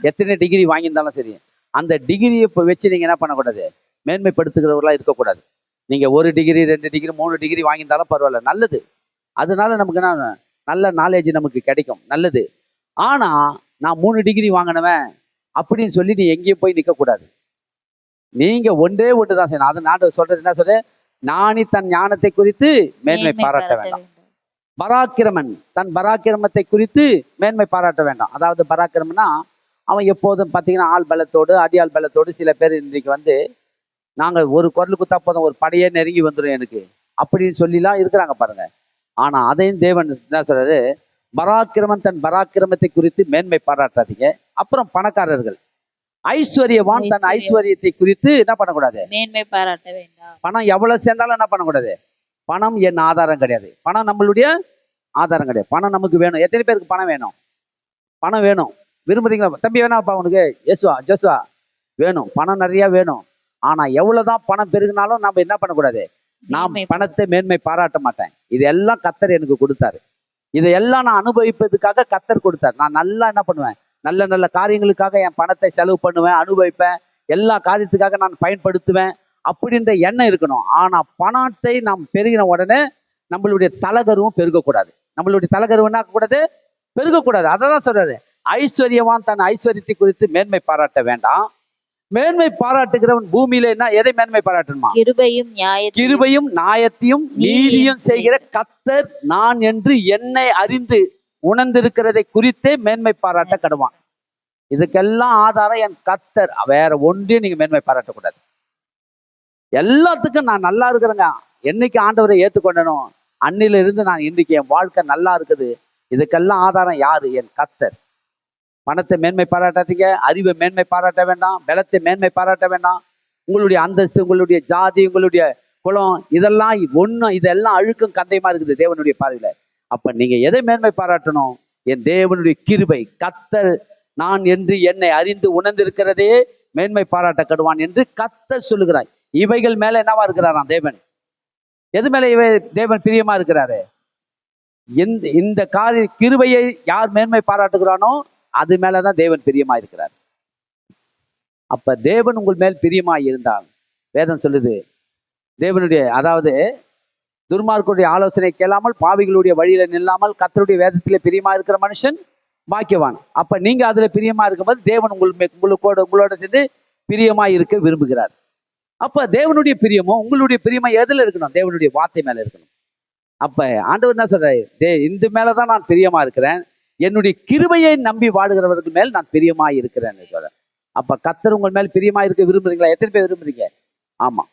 எத்தனை டிகிரி வாங்கியிருந்தாலும் சரி, அந்த டிகிரியை வச்சு நீங்க என்ன பண்ணக்கூடாது, மேன்மைப்படுத்துகிறவர்களா இருக்கக்கூடாது. நீங்க 1 டிகிரி 2 டிகிரி 3 டிகிரி வாங்கியிருந்தாலும் பரவாயில்ல, நல்லது. அதனால நமக்கு என்ன, நல்ல நாலேஜ் நமக்கு கிடைக்கும், நல்லது. ஆனா நான் 3 டிகிரி வாங்கினவன் அப்படின்னு சொல்லி நீ எங்கேயும் போய் நிற்கக்கூடாது. நீங்க ஒன்றே தான் செய்யணும். அது நான் சொல்றது என்ன சொல்றேன், நானி தன் ஞானத்தை குறித்து மேன்மை பாராட்ட வேண்டாம். பராக்கிரமன் தன் பராக்கிரமத்தை குறித்து மேன்மை பாராட்ட வேண்டாம். அதாவது பராக்கிரமன்னா அவன் எப்போதும் பார்த்தீங்கன்னா ஆள் பலத்தோடு அடியாள் பலத்தோடு, சில பேர் இன்றைக்கு வந்து நாங்கள் ஒரு குரல் குத்தா போதும் ஒரு படையே நெருங்கி வந்துடும் எனக்கு அப்படின்னு சொல்லிலாம் இருக்கிறாங்க பாருங்க. ஆனா அதையும் தேவன் என்ன சொல்றாரு, பராக்கிரமன் தன் பராக்கிரமத்தை குறித்து மேன்மை பாராட்டாதீங்க. அப்புறம் பணக்காரர்கள், ஐஸ்வர்யவான் தன் ஐஸ்வர்யத்தை குறித்து என்ன பண்ணக்கூடாது, மேன்மை பாராட்ட வேண்டாம். பணம் எவ்வளவு சேர்ந்தாலும் என்ன பண்ணக்கூடாது, பணம் என் ஆதாரம் கிடையாது, பணம் நம்மளுடைய ஆதாரம் கிடையாது. பணம் நமக்கு வேணும். எத்தனை பேருக்கு பணம் வேணும்? பணம் வேணும். விரும்புறீங்களா? தம்பி வேணாப்பா உனக்கு? ஜோசுவா வேணும், பணம் நிறைய வேணும். ஆனா எவ்வளவுதான் பணம் பெருகினாலும் நம்ம என்ன பண்ணக்கூடாது, நாம் பணத்தை மேன்மை பாராட்ட மாட்டேன். இதெல்லாம் கர்த்தர் எனக்கு கொடுத்தாரு, இதையெல்லாம் நான் அனுபவிப்பதுக்காக கர்த்தர் கொடுத்தாரு. நான் நல்லா என்ன பண்ணுவேன், நல்ல நல்ல காரியங்களுக்காக என் பணத்தை செலவு பண்ணுவேன், அனுபவிப்பேன், எல்லா காரியத்துக்காக நான் பயன்படுத்துவேன் அப்படின்ற எண்ணம் இருக்கணும். ஆனா பணத்தை நாம் பெருகின உடனே நம்மளுடைய தலகருவும் பெருகக்கூடாது. நம்மளுடைய தலகருவு என்ன கூடாது, பெருகக்கூடாது. அதான் சொல்றாரு, ஐஸ்வர்யவான் தன் ஐஸ்வர்யத்தை குறித்து மேன்மை பாராட்ட வேண்டாம். மேன்மை பாராட்டுகிறவன் பூமியில என்ன, எதை மேன்மை பாராட்டணுமா? கிருபையும் நியாயத்தையும் நீதியும் செய்கிற கர்த்தர் நான் என்று என்னை அறிந்து உணர்ந்திருக்கிறதை குறித்தே மேன்மை பாராட்ட கடவான். இதுக்கெல்லாம் ஆதாரம் என் கர்த்தர், வேற ஒன்றையும் நீங்க மேன்மை பாராட்டக்கூடாது. எல்லாத்துக்கும் நான் நல்லா இருக்கிறேங்க, என்னைக்கு ஆண்டவரை ஏற்றுக்கொண்டனோ அன்னில இருந்து நான் இன்னைக்கு என் வாழ்க்கை நல்லா இருக்குது. இதுக்கெல்லாம் ஆதாரம் யாரு? என் கர்த்தர். பணத்தை மேன்மை பாராட்டாதீங்க, அறிவை மேன்மை பாராட்ட வேண்டாம், பலத்தை மேன்மை பாராட்ட வேண்டாம். உங்களுடைய அந்தஸ்து, உங்களுடைய ஜாதி, உங்களுடைய குலம், இதெல்லாம் அழுக்கும் கந்தையமா இருக்குது தேவனுடைய பார்வையில. அப்ப நீங்க எதை மேன்மை பாராட்டணும்? என் தேவனுடைய கிருபை, கர்த்தர் நான் என்று என்னை அறிந்து உணர்ந்திருக்கிறதே மேன்மை பாராட்ட கடுவான் என்று கர்த்தர் சொல்லுகிறாய். இவைகள் மேல என்னவா இருக்கிறாராம் தேவன்? எது மேல தேவன் பிரியமா இருக்கிறாரு? இந்த காரிய கிருபையை யார் மேன்மை பாராட்டுகிறானோ அது மேலதான் தேவன் பிரியமா இருக்கிறார். அப்ப தேவன் உங்கள் மேல் பிரியமா இருந்தால், வேதம் சொல்லுது, தேவனுடைய அதாவது துர்மார்க்கருடைய ஆலோசனை கேளாமல் பாவிகளுடைய வழியில நில்லாமல் கர்த்தருடைய வேதத்திலே பிரியமா இருக்கிற மனுஷன் பாக்கியவான். அப்ப நீங்க அதுல பிரியமா இருக்கும்போது தேவன் உங்களோட சேர்ந்து பிரியமா இருக்க விரும்புகிறார். அப்ப தேவனுடைய பிரியமும் உங்களுடைய பிரியமும் எதுல இருக்கணும்? தேவனுடைய வார்த்தை மேல இருக்கணும். அப்ப ஆண்டவர் என்ன சொல்றாரு, இந்த மேலதான் நான் பிரியமா இருக்கிறேன், என்னுடைய கிருபையை நம்பி வாடுகிறவர்கள் மேல் நான் பிரியமா இருக்கிறேன்னு சொல்றேன். அப்ப கர்த்தர் உங்கள் மேல் பிரியமா இருக்க விரும்புறீங்களா? எத்தனை பேர் விரும்புறீங்க? ஆமா,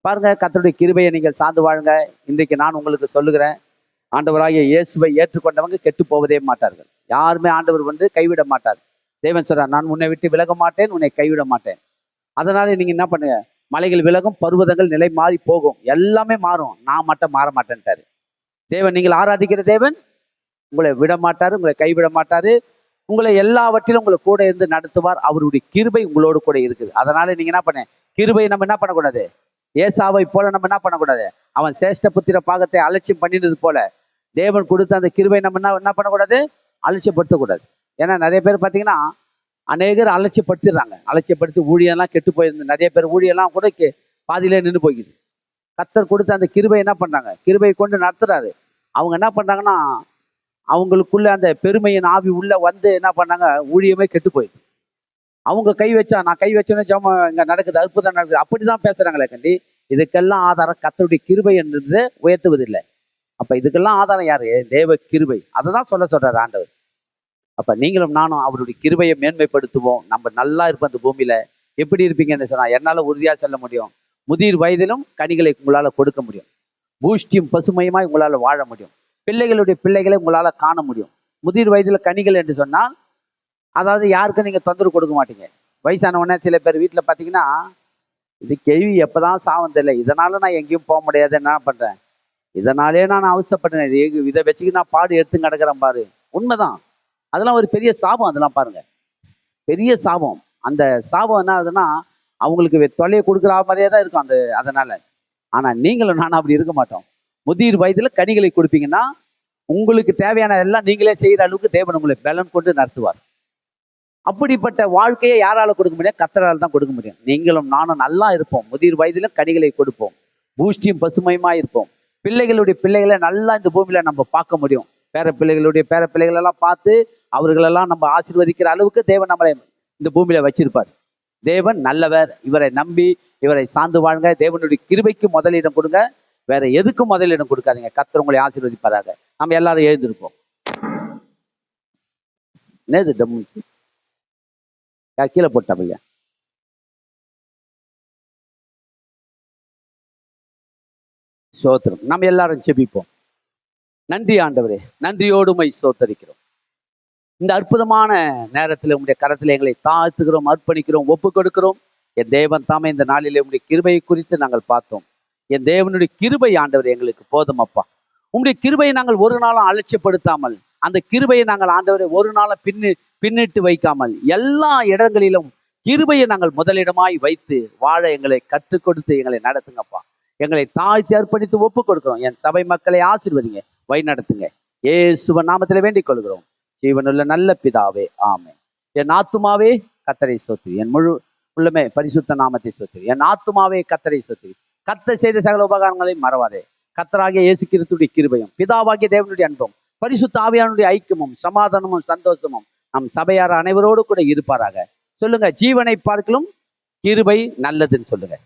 பாருங்க, கர்த்தருடைய கிருபையை நீங்கள் சார்ந்து வாழுங்க. இன்றைக்கு நான் உங்களுக்கு சொல்லுகிறேன், ஆண்டவராகிய இயேசுவை ஏற்றுக்கொண்டவங்க கெட்டு போவதே மாட்டார்கள். யாருமே ஆண்டவர் கைவிட மாட்டார். தேவன் சொல்றார், நான் உன்னை விட்டு விலக மாட்டேன், உன்னை கைவிட மாட்டேன். அதனால நீங்க என்ன பண்ணுங்க, மலைகள் விலகும், பர்வதங்கள் நிலை மாறி போகும், எல்லாமே மாறும். நான் மட்டும் மாற மாட்டேன்ட்டாரு தேவன். நீங்கள் ஆராதிக்கிற தேவன் உங்களை விட மாட்டாரு, உங்களை கைவிட மாட்டாரு. உங்களை எல்லாவற்றிலும் உங்களை கூட இருந்து நடத்துவார். அவருடைய கிருபை உங்களோடு கூட இருக்குது. அதனால நீங்க என்ன பண்ண, கிருபையை நம்ம என்ன பண்ணக்கூடாது, ஏசாவை போல நம்ம என்ன பண்ணக்கூடாது, அவன் சேஷ்ட புத்திர பாகத்தை அலட்சியம் பண்ணினது போல தேவன் கொடுத்த அந்த கிருபை நம்ம என்ன பண்ணக்கூடாது, அலட்சியப்படுத்தக்கூடாது. ஏன்னா நிறைய பேர் பார்த்தீங்கன்னா அநேகர் அலட்சியப்படுத்திடுறாங்க. அலட்சியப்படுத்தி ஊழியெல்லாம் கெட்டு போயிருந்து நிறைய பேர் ஊழியெல்லாம் கூட பாதியிலே நின்று போய்க்குது. கர்த்தர் கொடுத்த அந்த கிருபை என்ன பண்றாங்க, கிருபை கொண்டு நடத்துறாரு. அவங்க என்ன பண்றாங்கன்னா அவங்களுக்குள்ள அந்த பெருமையின் ஆவி உள்ள வந்து என்ன பண்ணாங்க, ஊழியமே கெட்டு போயிடுது. அவங்க கை வச்சா, நான் கை வச்சோன்னே ஜெபம் இங்க நடக்குது, அற்புதம் நடக்குது, அப்படிதான் பேசுறாங்களே கண்டி. இதுக்கெல்லாம் ஆதாரம் கர்த்தருடைய கிருபை என்றது உயர்த்துவதில்லை. அப்ப இதுக்கெல்லாம் ஆதாரம் யாரு, தேவ கிருபை. அதை தான் சொல்றாரு ஆண்டவர். அப்ப நீங்களும் நானும் அவருடைய கிருபையை மேன்மைப்படுத்துவோம். நம்ம நல்லா இருப்போம் அந்த பூமியில. எப்படி இருப்பீங்கன்னு சொன்னா, என்னால உறுதியா சொல்ல முடியும், முதிர் வயதிலும் கனிகளை உங்களால கொடுக்க முடியும். பூஷ்டியும் பசுமையுமாய் உங்களால வாழ முடியும். பிள்ளைகளுடைய பிள்ளைகளை உங்களால காண முடியும். முதிர் வயதுல கனிகள் என்று சொன்னால், அதாவது யாருக்கும் நீங்க தொந்தரவு கொடுக்க மாட்டீங்க. வயசானவொடனே சில பேர் வீட்டுல பாத்தீங்கன்னா, இது கேள்வி எப்பதான் சாவம் தெரியல, இதனால நான் எங்கேயும் போக முடியாது, என்ன பண்றேன், இதனாலே நான் அவசரப்பட்டேன், இதை வச்சுக்கு நான் பாடு எடுத்து கிடக்குறேன் பாரு. உண்மைதான், அதெல்லாம் ஒரு பெரிய சாபம். அதெல்லாம் பாருங்க, பெரிய சாபம். அந்த சாபம் என்ன ஆகுதுன்னா, அவங்களுக்கு தொல்லையை கொடுக்குற மாதிரியே தான் இருக்கும் அந்த. அதனால ஆனா நீங்களும் நானும் அப்படி இருக்க மாட்டோம். முதிர் வயதுல கனிகளை கொடுப்பீங்கன்னா உங்களுக்கு தேவையான எல்லாம் நீங்களே செய்யற அளவுக்கு தேவன் உங்களை பலன் கொண்டு நடத்துவார். அப்படிப்பட்ட வாழ்க்கையை யாரால கொடுக்க முடியும், கர்த்தரால் தான் கொடுக்க முடியும். நீங்களும் நானும் நல்லா இருப்போம், முதிர் வயதிலும் கனிகளை கொடுப்போம், பூஷ்டியும் பசுமையுமா இருப்போம். பிள்ளைகளுடைய பிள்ளைகளை நல்லா இந்த பூமியில நம்ம பார்க்க முடியும். பேர பிள்ளைகளுடைய பேர பிள்ளைகள் எல்லாம் பார்த்து அவர்களெல்லாம் நம்ம ஆசீர்வதிக்கிற அளவுக்கு தேவன் நம்மளை இந்த பூமியில வச்சிருப்பார். தேவன் நல்லவர். இவரை நம்பி இவரை சார்ந்து வாழுங்க. தேவனுடைய கிருபைக்கு முதலிடம் கொடுங்க, வேற எதுக்கும் முதலிடம் கொடுக்காதீங்க. கர்த்தர் உங்களை ஆசீர்வதிப்பாராக. நம்ம எல்லாரும் எழுந்திருப்போம். என்னது டம்மு கீழே போட்டாங்க. சோத்திரம். நம்ம எல்லாரும் செபிப்போம். நன்றி ஆண்டவரே, நன்றியோடு உம்மை ஸ்தோத்தரிக்கிறோம். இந்த அற்புதமான நேரத்தில் உங்களுடைய கரத்தில் எங்களை தாழ்த்துகிறோம், அர்ப்பணிக்கிறோம், ஒப்பு கொடுக்கிறோம். என் தேவன் தாமே இந்த நாளிலே உங்களுடைய கிருபையை குறித்து நாங்கள் பார்த்தோம். என் தேவனுடைய கிருபை ஆண்டவர் எங்களுக்கு போதும் அப்பா. உங்களுடைய கிருபையை நாங்கள் ஒரு நாளும் அலட்சியப்படுத்தாமல், அந்த கிருபையை நாங்கள் ஆண்டவரை ஒரு நாளும் பின்னிட்டு வைக்காமல், எல்லா இடங்களிலும் கிருபையை நாங்கள் முதலிடமாய் வைத்து வாழ எங்களை கற்றுக் கொடுத்து எங்களை நடத்துங்கப்பா. எங்களை தாழ்த்தி அர்ப்பணித்து ஒப்பு கொடுக்கிறோம். என் சபை மக்களை ஆசீர்வதிங்க, வழி நடத்துங்க. இயேசுவின் நாமத்தில் வேண்டிக் கொள்கிறோம் ஜீவனுள்ள நல்ல பிதாவே, ஆமென். என் ஆத்துமாவே கர்த்தரை ஸ்தோத்திரி, என் முழு உள்ளமே பரிசுத்த நாமத்தை ஸ்தோத்திரி. என் ஆத்துமாவே கர்த்தரை ஸ்தோத்திரி. கர்த்தர் செய்த சகல உபகாரங்களையும் மறவாதே. கர்த்தராகிய இயேசு கிறிஸ்துவின் கிருபையும், பிதாவாகிய தேவனுடைய அன்பும், பரிசுத்த ஆவியானுடைய ஐக்கியமும், சமாதானமும், சந்தோஷமும் நம் சபையார் அனைவரோடு கூட இருப்பாராக. சொல்லுங்க, ஜீவனை பார்க்கலும் கிருபை நல்லதுன்னு சொல்லுங்க.